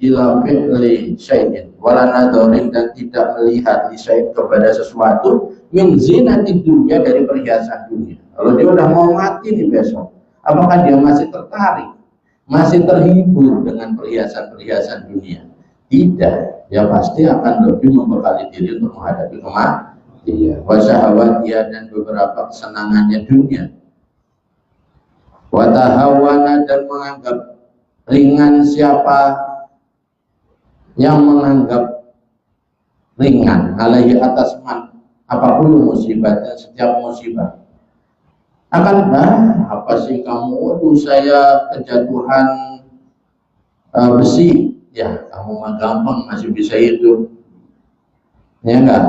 ila fi'li syai'in wala nadharin dan tidak melihat syai'in kepada sesuatu min zinatid dunya dari perhiasan dunia. Kalau dia udah mau mati nih besok, apakah dia masih tertarik, masih terhibur dengan perhiasan-perhiasan dunia? Tidak, dia pasti akan lebih membekali diri untuk menghadapi kematian, wasyahawat dia dan beberapa kesenangannya dunia, watahawana dan menganggap ringan siapa yang menganggap ringan alaihi atas man apapun musibah dan setiap musibah akan apa sih kamu, waduh saya kejatuhan besi ya, kamu mah gampang masih bisa hidup ya enggak,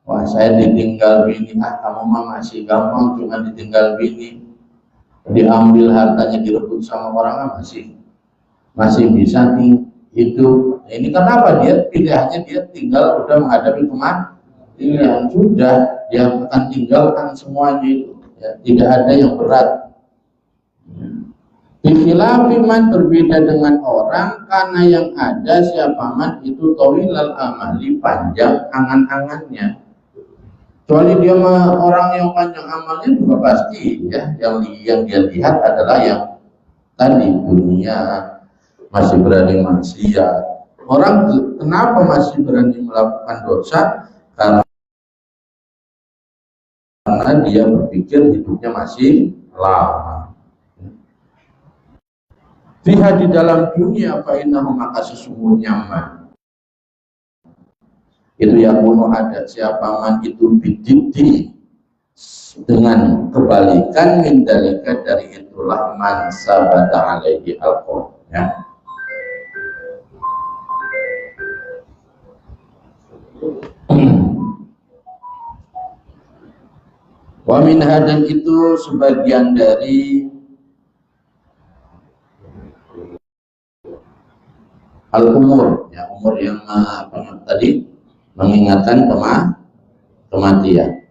wah saya ditinggal bini, kamu mah masih gampang cuma ditinggal bini, diambil hartanya direbut sama orang masih bisa hidup. Ini kenapa dia pilihannya dia tinggal udah menghadapi kematian, sudah dia akan tinggalkan semuanya itu ya, tidak ada yang berat. Bikilafi man berbeda dengan orang karena yang ada siapa man itu tawilal amali panjang angan-angannya. Kecuali dia orang yang panjang amalnya juga pasti ya yang dia lihat adalah yang tadi dunia, masih berani maksiat. Orang kenapa masih berani melakukan dosa? Karena dia berpikir hidupnya masih lama. Fiha di dalam dunia fa'innahu maka sesungguhnya man itu yakunu ada siapa man itu bididdi dengan kebalikan mindalika dari itulah man sabata alaihi alqaul ya. Wa min hadan itu sebagian dari al-umur ya, umur yang tadi mengingatkan kematian.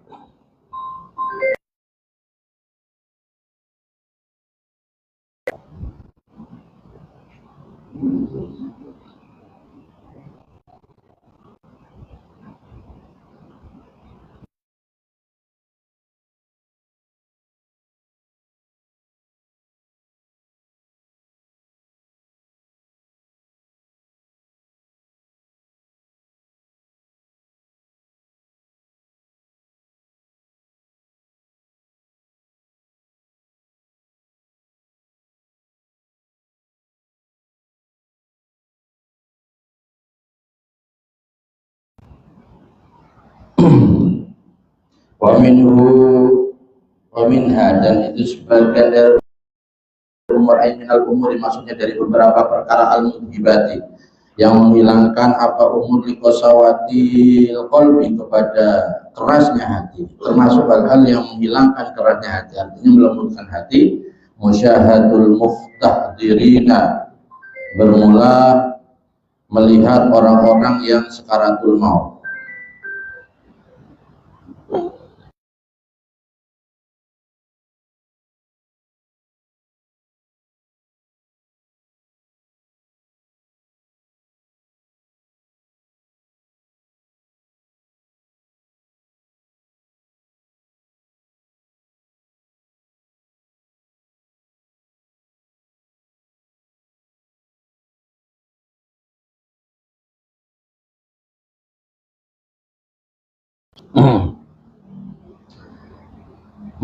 Wa minhu wa minha, dan itu sebagian dari umur minal umuri, maksudnya dari beberapa perkara al-mudhibati, yang menghilangkan apa umur liqasawatil qalbi, kepada kerasnya hati, termasuk hal-hal yang menghilangkan kerasnya hati, artinya melembutkan hati. Musyahadul muftahdirina, bermula melihat orang-orang yang sakaratul maut.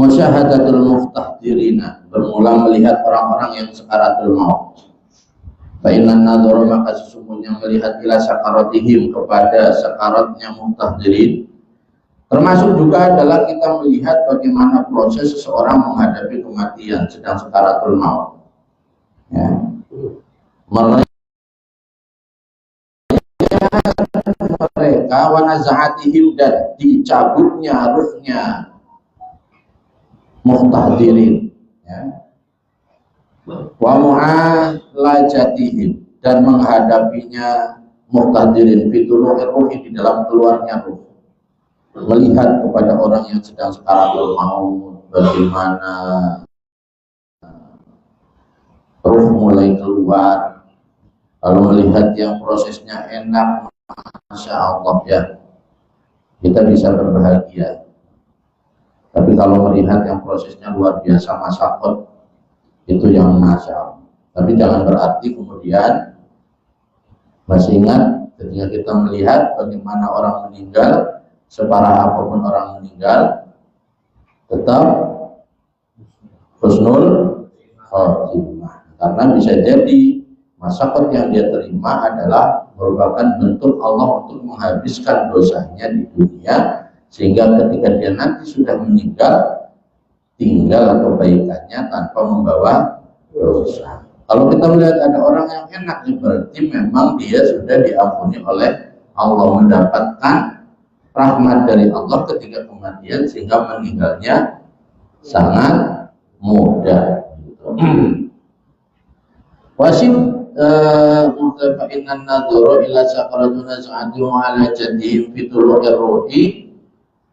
Musyahadatul muftahdirina, bermula melihat orang-orang yang sakaratul maut. Fa'inan nadhara, maka sesungguhnya melihat ila sakaratihim, kepada sakaratnya muftahdirin, termasuk juga adalah kita melihat bagaimana proses seseorang menghadapi kematian sedang sakaratul maut, ya. Mereka wanazahatihim, dan dicabutnya ruhnya muhtahdirin, ya. Wa mu'alajatihim, dan menghadapinya muhtahdirin fituluhir ruhi, di dalam keluarnya ruh. Melihat kepada orang yang sedang sakaratul maut, bagaimana ruh mulai keluar. Kalau melihat yang prosesnya enak, Masya Allah, ya, kita bisa berbahagia. Tapi kalau melihat yang prosesnya luar biasa, masyaqat, itu yang Masya Allah. Tapi jangan berarti kemudian masih ingat ketika kita melihat bagaimana orang meninggal, separah apapun orang meninggal, tetap husnul khotimah. Karena bisa jadi masyaqat yang dia terima adalah merupakan bentuk Allah untuk menghabiskan dosanya di dunia, sehingga ketika dia nanti sudah meninggal, tinggal kebaikannya tanpa membawa dosa. Kalau kita melihat ada orang yang enak, berarti memang dia sudah diampuni oleh Allah, mendapatkan rahmat dari Allah ketika kematian, sehingga meninggalnya sangat mudah. Wasif muhtafainan nadhara ila sakaratuna sa'ati wa ala jadihim fituluhir ruhi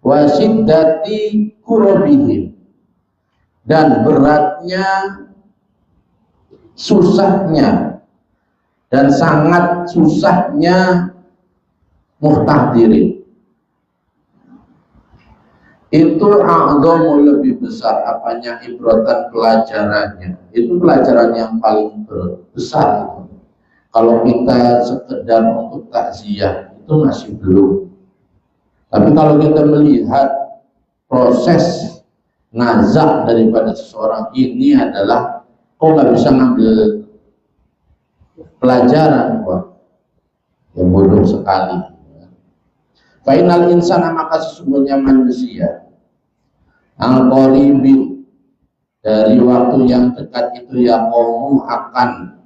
wa siddati kurabihim, dan beratnya, susahnya, dan sangat susahnya muhtahdirin. Itu a'dhamu, lebih besar apanya, ibratan, pelajarannya. Itu pelajaran yang paling besar. Kalau kita sekedar untuk takziah, itu masih belum. Tapi kalau kita melihat proses nazak daripada seseorang ini adalah, kok nggak bisa ngambil pelajaran, wah, ya bodoh sekali. Fainal insana, maka sesungguhnya manusia, al-qaribin, dari waktu yang dekat itu, ya qamu, akan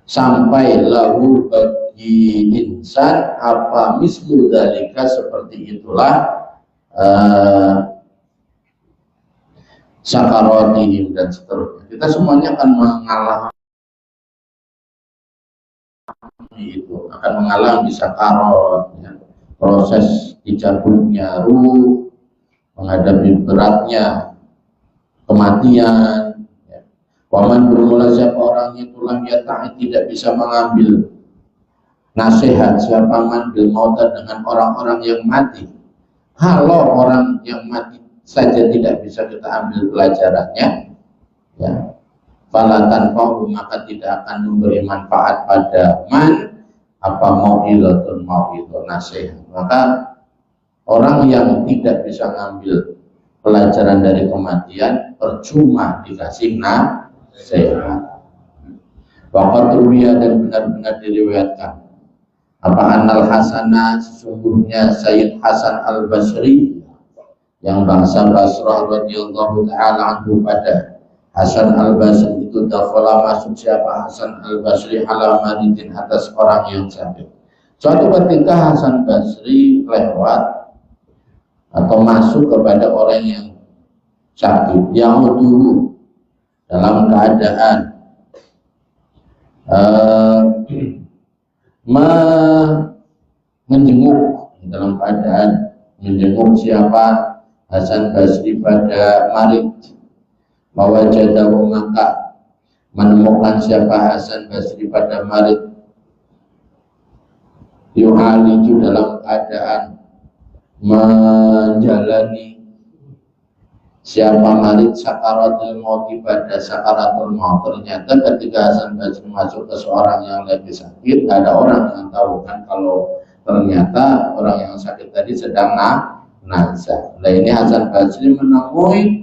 sampai lahu, bagi insan, apa mislu dalika, seperti itulah sakaratihim, dan seterusnya. Kita semuanya akan mengalami itu, akan mengalami sakarat, ya, proses dicabutnya ruh, menghadapi beratnya kematian, ya. Waman, bermula siapa orang itu, lam yata'i, tidak bisa mengambil nasihat, siapa man bil mauta, dengan orang-orang yang mati. Kalau orang yang mati saja tidak bisa kita ambil pelajarannya, ya, fala tanfa'u, maka tidak akan memberi manfaat pada man apa mau'izatun, mau'izah, nasihat. Maka orang yang tidak bisa ngambil pelajaran dari kematian, percuma dikasih nasihat. Waqad ruwiya, dan benar-benar diriwayatkan, apa annal Hasanah, sesungguhnya Sayyid Hasan al-Basri, yang bangsa Basrah radhiyallahu taala anhu pada Hasan al-Basri itu dakhala masuk siapa Hasan al-Basri ala maridin atas orang yang sakit. Suatu ketika Hasan Basri lewat atau masuk kepada orang yang sakit yang dulu dalam keadaan menjenguk, dalam keadaan menjenguk siapa Hasan Basri pada marid. Mawajadahu, maka menemukan siapa Hasan Basri pada marid yuhaliju, dalam keadaan menjalani siapa marid sakaratul maut, pada sakaratul maut. Ternyata ketika Hasan Basri masuk ke seorang yang lagi sakit, gak ada orang yang tahu kan kalau ternyata orang yang sakit tadi sedang nazar. Nah ini Hasan Basri menemui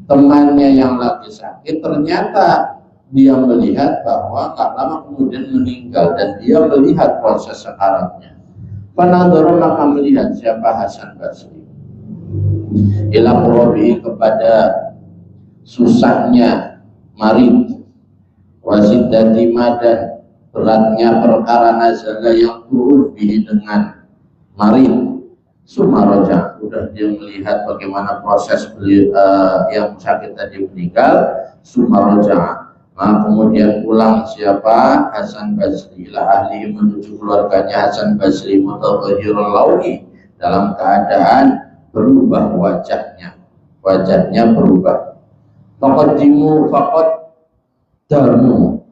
temannya yang lagi sakit, ternyata dia melihat bahwa gak lama kemudian meninggal dan dia melihat proses sekaratnya. Panadoro, maka melihat siapa Hasan Basri ila qurabi, kepada susahnya marid, wasiddati madan, beratnya perkara nazala yang turun bihi dengan marid. Sumaroja, udah dia melihat bagaimana proses yang sakit tadi meninggal. Sumaroja, maka kemudian pulang siapa Hasan Basri ila ahli, menuju keluarganya Hasan Basri, mutaghayyirul launi, dalam keadaan berubah wajahnya berubah. Faqaddimu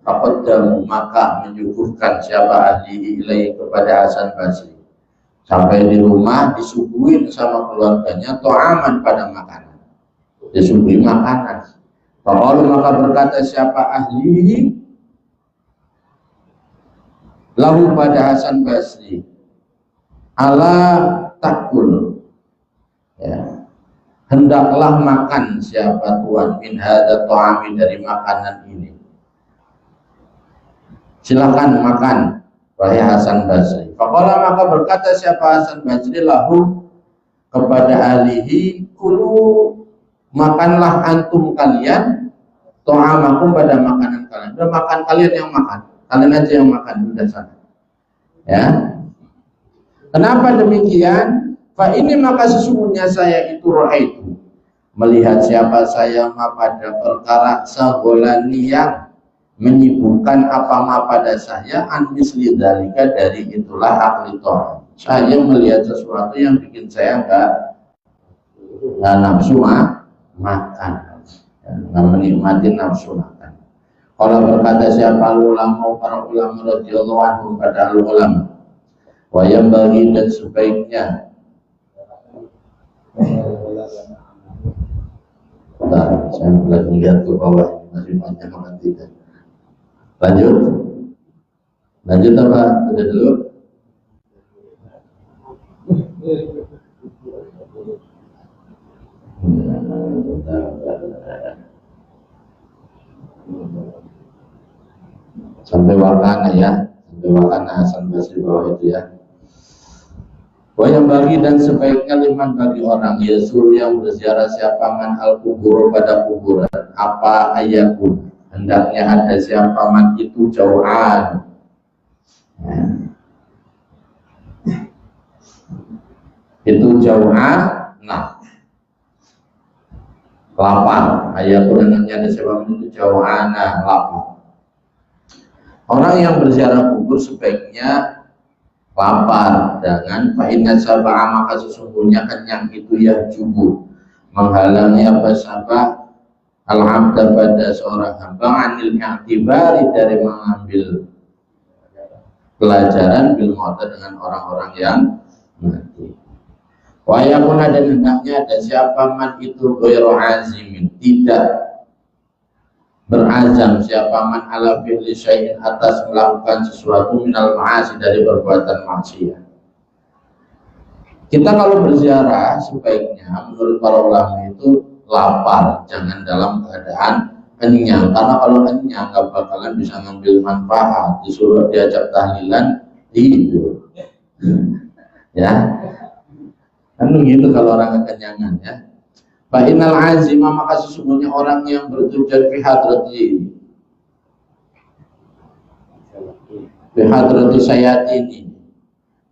faqaddamu, maka menyuguhkan siapa ahli ilai, kepada Hasan Basri. Sampai di rumah disuguhin sama keluarganya to'aman, pada makanan, disuguhi makanan. Lalu maka berkata siapa ahli lahu, pada Hasan Basri, ala takul, ya, hendaklah makan siapa tuan min hadza ta'ami, dari makanan ini, silakan makan wahai Hasan Basri. Faqala, maka berkata siapa Hasan Basri lahu, kepada ahlihi, kulu, makanlah antum kalian, ta'amakum, pada makanan kalian. Udah makan, kalian yang makan, kalian aja yang makan, udah sana. Ya. Kenapa demikian? Fa ini, maka sesungguhnya saya itu ra'aitu, melihat siapa saya pada perkara sagolani, yang menyibukkan apa-apa pada saya, an misli dzalika, dari itulah akli toh. Saya melihat sesuatu yang bikin saya enggak nafsu makan, nggak menikmati nafsu makan. Kalau berkata siapa ulama, para ulama radhiyallahu anhum, pada ulama, wayang bagi, dan sebaiknya, saya lagi lihat ke bawah, masih banyak makan tidak. Lanjut apa? Udah dulu. Sampai wakana, ya, sampai wakana Hasan Basri bawah itu, ya. Yang bagi, dan sebaiknya liman, bagi orang Yesus yang berziarah siapa man al kubur, pada kuburan, apa ayakun, hendaknya ada siapa man itu jauhan, ya. Itu jauhan, nah, lapar. Ayakun, hendaknya ada siapa man itu jauhan, nah, lapar. Orang yang berziarah kubur sebaiknya lapar, dengan fa'inna sab'a, maka sesungguhnya kenyang itu ya jubu, menghalangi apa sabah al-abda, pada seorang hamba, anil i'tibari, dari mengambil pelajaran bil mauta, dengan orang-orang yang mati. Wa yakuna, dan hendaknya ada siapa man itu ghairu azimin, tidak berazam siapa man ala fi'li syai'in, atas melakukan sesuatu minal ma'asi, dari perbuatan maksiat. Kita kalau berziarah sebaiknya menurut para ulama itu lapar, jangan dalam keadaan kenyang, karena kalau kenyang gak bakalan bisa ngambil manfaat, disuruh diajak tahlilan tidur. Ya, Kan begitu kalau orang kekenyangan ya. Fa innal azima, maka sesungguhnya orang yang bertujuan fi hadrati sayatini,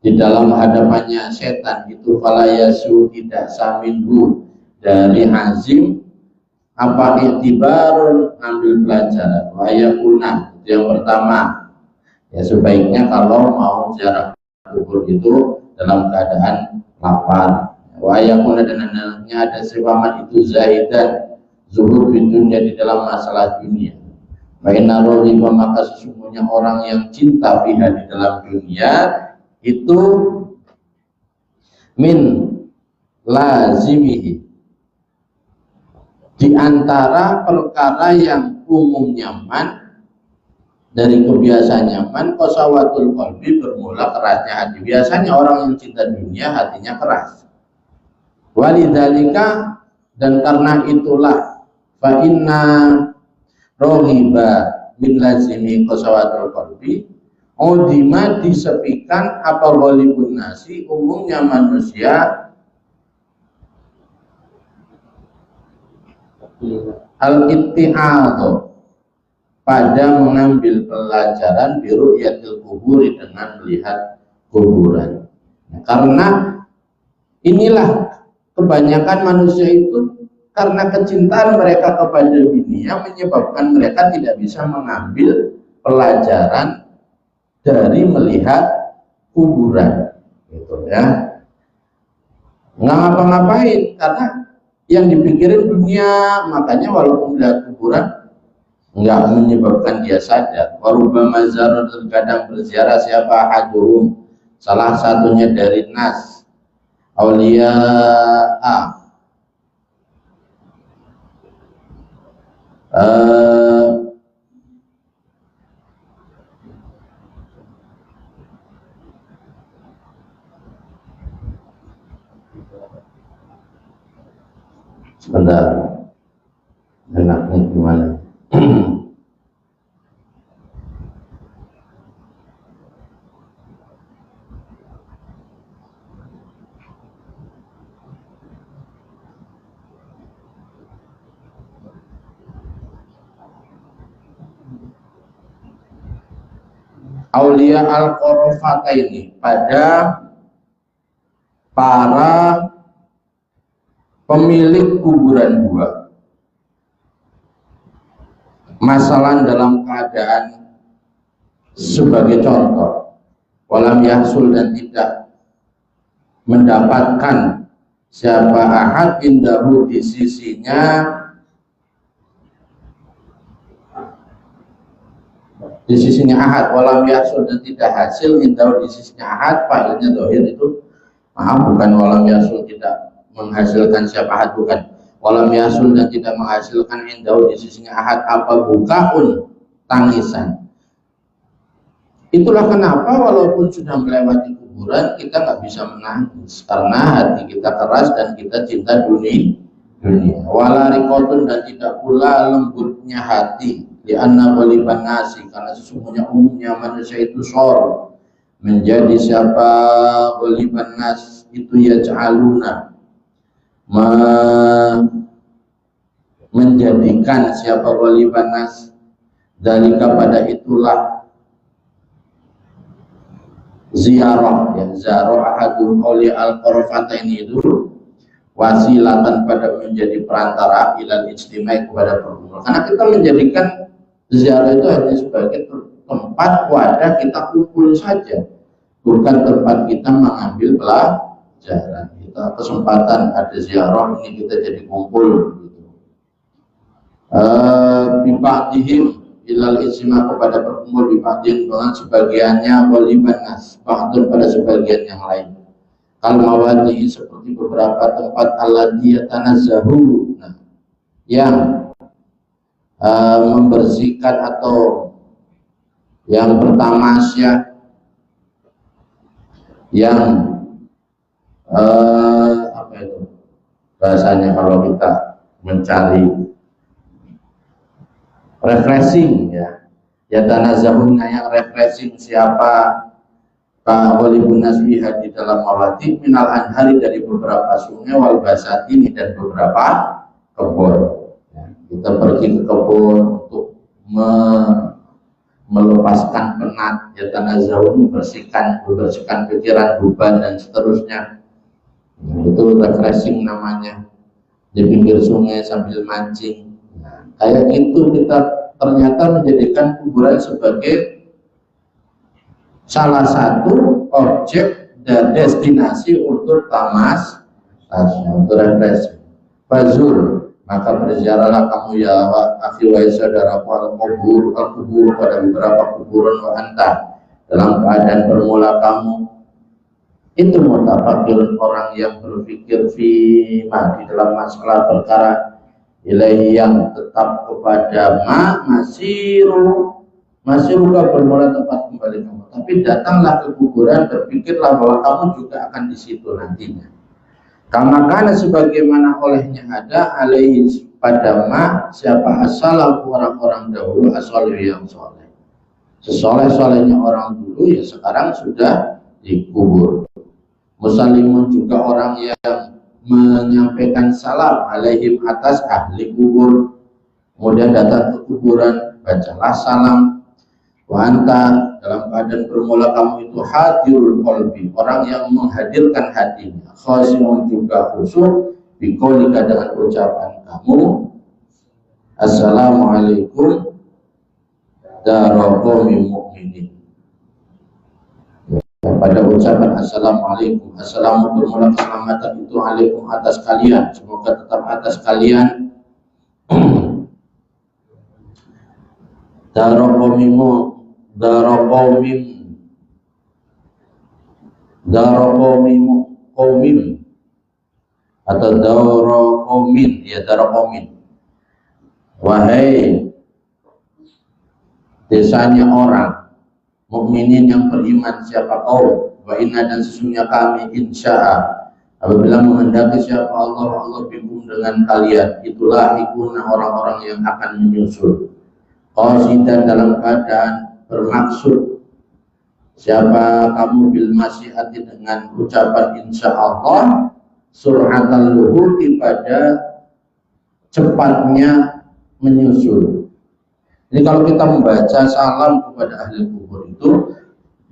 di dalam hadapannya setan itu, falayasu, tidak saminggu dari azim apa iktibarun, ambil pelajaran, wayakuna, yang pertama ya, sebaiknya kalau mau ziarah kubur itu dalam keadaan lapar, wayakuna, dan anaknya ada sepaman itu zahidan, zuhud di dunia, di dalam masalah dunia. Bainaroli, maka sesungguhnya orang yang cinta biha, di dalam dunia itu, min lazimihi, di antara perkara yang umum nyaman, dari kebiasaan nyaman, qasawatul qalbi, bermula kerasnya hati. Biasanya orang yang cinta dunia hatinya keras. Walidzalika, dan karena itulah, fa inna rohiba min lazimi qasawatul qalbi, udima, disepikan apa ghalibun nasi, umumnya manusia, al-ittihadu, pada mengambil pelajaran biru yatil kuburi, dengan melihat kuburan. Karena inilah kebanyakan manusia itu, karena kecintaan mereka kepada dunia menyebabkan mereka tidak bisa mengambil pelajaran dari melihat kuburan, gitu ya. Nggak ngapa-ngapain karena yang dipikirin dunia, makanya walaupun melihat kuburan nggak menyebabkan dia sadar. Warubama zarun, terkadang berziarah siapa haduhum, salah satunya dari nas aulia sebentar, enaknya gimana? Aulia al-Qorofata ini, pada para pemilik kuburan dua, masalah dalam keadaan sebagai contoh, walam yahsul, dan tidak mendapatkan siapa ahad indahu, di sisinya, ahad, walam yahsul, dan tidak hasil indahu, di sisinya ahad, fa'ilnya dohir itu, maaf, bukan walam yahsul, tidak menghasilkan siapa ahad, bukan walam yahsul, dan tidak menghasilkan indahu, di sisinya ahad, apa bukaun, tangisan. Itulah kenapa walaupun sudah melewati kuburan kita nggak bisa menangis, karena hati kita keras dan kita cinta dunia. Wala riqatun, dan tidak pula lembutnya hati, di anna ghaliban nasi, karena sesungguhnya umumnya manusia itu sor, menjadi siapa ghaliban nas itu, yaj'aluna, menjadikan siapa ghaliban nas, dalika, pada itulah, ziarah, ya, ziarah ahadul qawli al-Qorofata ini itu, wasilatan, pada menjadi perantara ilal ijtimai, kepada perkumpulan. Karena kita menjadikan ziarah itu hanya sebagai tempat wadah kita kumpul saja, bukan tempat kita mengambil pelajaran. Kita kesempatan ada ziarah ini kita jadi kumpul, gitu. Biba'dihim ilal ijtima, kepada berkumpul, biba'dihim, dengan sebagiannya, waliban nas, ba'dun, pada sebagian yang lain. Kal mawadi, seperti beberapa tempat alladhi yatanazzahu, yang membersihkan atau yang bertamasya, yang apa itu bahasanya kalau kita mencari refreshing, ya, yatanazahuna, yang refreshing siapa Walibun nasbiha di dalam mawati minal anhari dari beberapa sungai wal basatini dan beberapa kebun. Ya, kita pergi ke kebun untuk melepaskan penat, ya tanazawun, membersihkan pikiran, beban dan seterusnya. Itu refreshing namanya, di pinggir sungai sambil mancing. Nah, kayak gitu kita ternyata menjadikan kuburan sebagai salah satu objek dan destinasi untuk tamas, untuk refreshing. Fazur, maka berziarahlah kamu ya akhi wa saudaraku al-kubur pada beberapa kuburan wa anta, dalam keadaan bermula kamu itu mutafakirun, orang yang berpikir fima, di dalam masalah perkara ilahi, yang tetap kepada masih ruka bermula tempat kembali kamu. Tapi datanglah ke kuburan, berpikirlah bahwa kamu juga akan di situ nantinya. Karena sebagaimana olehnya ada alaihi pada siapa asalah orang-orang dahulu, asalih yang soleh, sesoleh-solehnya orang dulu ya sekarang sudah dikubur. Musalimun juga orang yang menyampaikan salam alaihim atas ahli kubur, kemudian datang ke kuburan, bacalah salam. Wa anta, dalam keadaan bermula kamu itu hadirul qalbi, orang yang menghadirkan hatinya, khasimun juga khusyuk, biqaulika, dengan ucapan kamu assalamualaikum daraqawmi mu'minin. Pada ucapan assalamualaikum, assalamu bermula keselamatan itu alaikum, atas kalian, semoga tetap atas kalian. Daraqawmim atau daraqawmin, wahai desanya orang mukminin yang beriman, siapa kaum, wa inna, dan sesungguhnya kami, insya'a, apabila menghendaki siapa Allah bikum, dengan kalian, itulah ikuna, orang-orang yang akan menyusul. Qasidan, dalam keadaan bermaksud, siapa kamu bil masyiati, dengan ucapan insyaallah, sur'atal luhudi, pada cepatnya menyusul. Jadi kalau kita membaca salam kepada ahli kubur itu,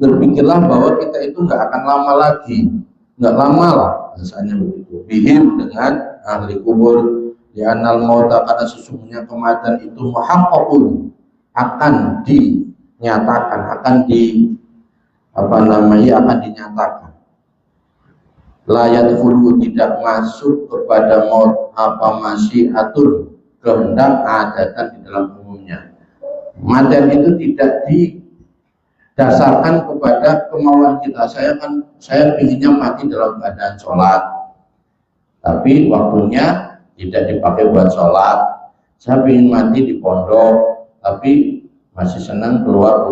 berpikirlah bahwa kita itu nggak akan lama lagi, nggak lama lah, misalnya begitu. Bihim, dengan ahli kubur, di anal mauta, karena sesungguhnya kematian itu muhaqqaqun, akan dinyatakan, akan dinyatakan. Layat hulu, tidak masuk kepada maut masyiatur, kehendak, adatan di dalam umumnya. Kematian itu tidak didasarkan kepada kemauan kita. Saya inginnya mati dalam keadaan sholat, tapi waktunya tidak dipakai buat sholat. Saya ingin mati di pondok, tapi masih senang keluar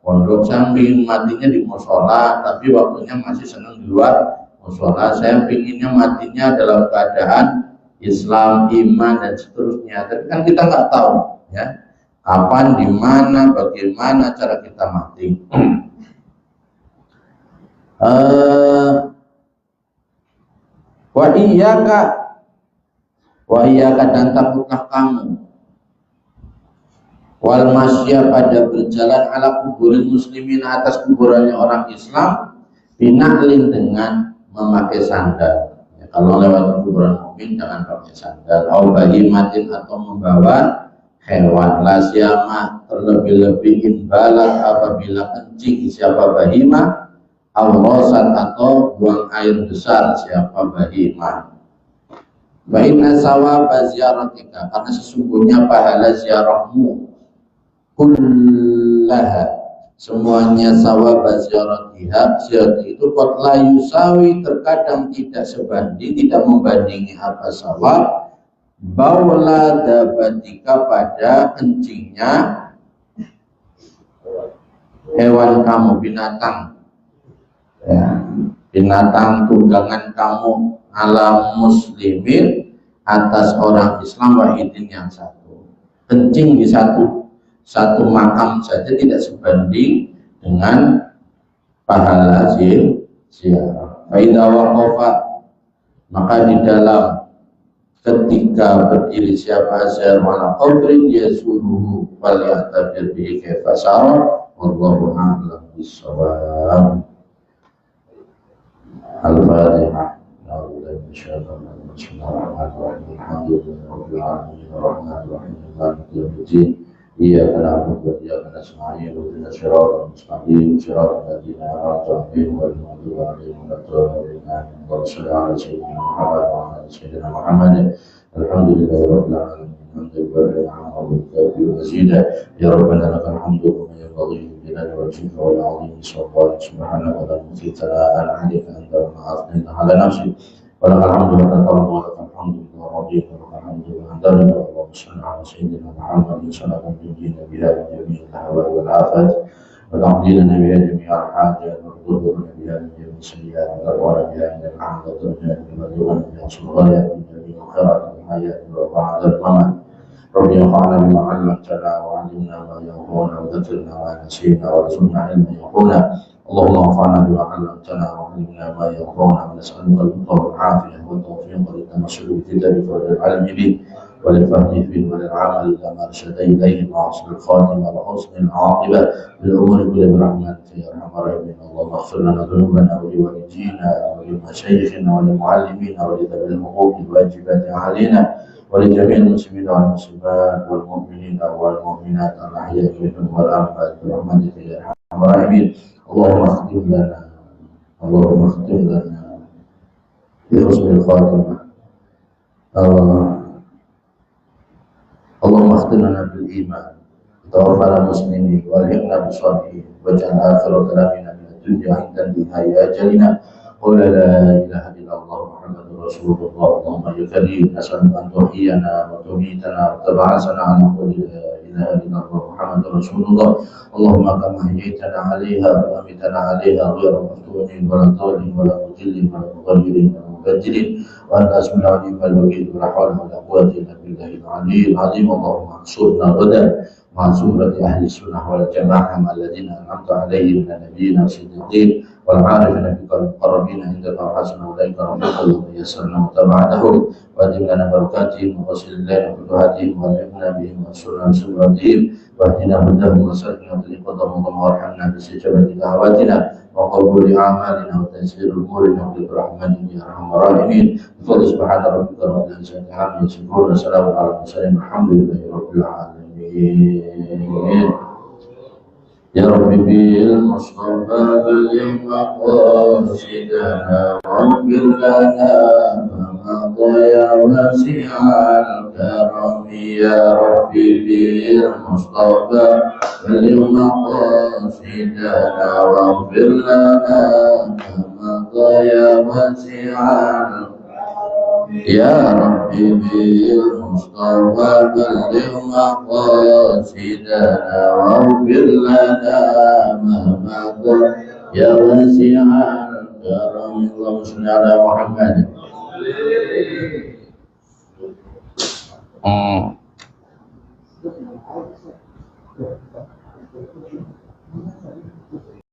pondok. Saya ingin matinya di musola, tapi waktunya masih senang di luar musola. Saya inginnya matinya dalam keadaan Islam, iman, dan seterusnya. Tapi kan kita nggak tahu, ya, kapan, di mana, bagaimana cara kita mati. Wa iyyaka, dan takutlah kamu, wal masya, pada berjalan, ala kuburin muslimin, atas kuburannya orang Islam, binaklin, dengan memakai sandal. Ya, kalau lewat kuburan mukmin jangan pakai sandal. Au bahimatin, atau membawa hewan. Lasyama, terlebih-lebih inbalat, apabila kencing siapa bahimah, awrosan, atau buang air besar siapa bahimah. Wa inna sawaba ziyaratika, karena sesungguhnya pahala ziarahmu, kullaha, semuanya, sawaba ziyaratiha, ziarah itu qad la yusawi, terkadang tidak sebanding, tidak membandingi apa sawab, baula dabatika, pada kencingnya hewan kamu, binatang, ya, binatang tunggangan kamu, ala muslimin, atas orang Islam, wahidin, yang satu. Kencing di satu makam saja tidak sebanding dengan pahala ziarah. Faida waqafa, maka di dalam ketika berdiri siapa azhar ala qabrin yasuruhu wal ya'tabir bihi kaifa sara wallahu a'lam bissawab. Al-Fatihah. Bismillahirrahmanirrahim. Alhamdulillahirabbil alamin arrahmanir rahim maliki yaumiddin. Iyyaka na'budu wa iyyaka nasta'in ihdinas siratal mustaqim siratal ladzina an'amta 'alaihim ghairil maghdubi 'alaihim waladdallin. Allahumma shalli 'ala sayyidina Muhammad wa 'ala ali sayyidina Muhammad. Alhamdulillahirabbil alamin. Ya Rabbana lakal hamdu wa yanbaghi لجلال وجهك والعظيم سلطانك سبحانك لا نحصي ثناء عليك انت كما اثنيت على نفسك ولك الحمد حتى ترضى ولك الحمد اذا رضيت ولك الحمد عند رضا. اللهم صل على سيدنا محمد صلاه تنجينا بها من جميع الاهوال والافات وتقضي لنا بها جميع الحاجات وتطهرنا بها من جميع السيئات وترفعنا بها من الاعمال والدرجات وتبلغنا بها الصلوات من جميع الخيرات والحياه وبعد الممات. رب ينفعنا بما علمتنا وعلمنا ما ينفعنا وذكرنا ما نسينا وارزقنا علما ينفعنا. اللهم انفعنا بما علمتنا وعلمنا ما ينفعنا ونسألك الرضا والعافية والتوفيق للتمسك بكتابك وللعلم به وللفهم فيه وللعمل لما ارشد اليه مع حسن الخاتمه وحسن العاقبه للامور كلها برحمتك يا ارحم الراحمين. اللهم اغفر لنا ذنوبنا ولوالدينا ولمشايخنا وللمعلمين ولذوي الحقوق الواجبات علينا ولجميع المسلمين والمسلمات والمؤمنين والمؤمنات الأحياء منهم والأموات برحمتك يا أرحم الراحمين. اللهم اختم لنا بحسن الخاتمة. اللهم اختم لنا بالإيمان وتوفنا مسلمين والحقنا بالصالحين واجعل آخر كلامنا من الدنيا عند انتهاء أجلنا قل لا إله إلا الله محمد رسول الله. اللهم يا كريم نسألك أن تحيينا وتميتنا وتبعثنا على قول لا إله إلا الله محمد رسول الله. اللهم كما حييتنا عليها وأمتنا عليها غير مفتونين ولا ضالين ولا مضل ولا مغير ولا مبدل وأنت اسم العليم الوكيل ولا حول ولا قوة إلا بالله العلي العظيم. اللهم انصرنا غدا مع زمرة أهل السنة والجماعة مع الذين أنعمت عليهم من النبيين والصديقين والعارفين بك المقربين عندك وحسن أولئك رفيقا ومن يسرنا متابعتهم وأدم لنا بركاتهم ووصل لنا فتوحاتهم والحقنا بهم وانصرنا بسراتهم واهدنا هداهم وسلكنا طريقهم وارحمنا باستجابة دعواتنا وقبول أعمالنا وتيسير أمورنا برحمتك يا أرحم الراحمين. بفضل سبحان ربك رب العزة عما يصفون وسلام على المرسلين والحمد لله رب العالمين. يا رب بالمصطفى بلغ مقاصدنا واغفر لنا ما مضى يا واسع الكرم. يا رب بالمصطفى بلغ مقاصدنا واغفر لنا ما مضى يا واسع الكرم. يا ربي بالمصطفى بلغ مقاصدنا واغفر لنا ما مضى يا واسع الكرم. اللهم صل على محمد.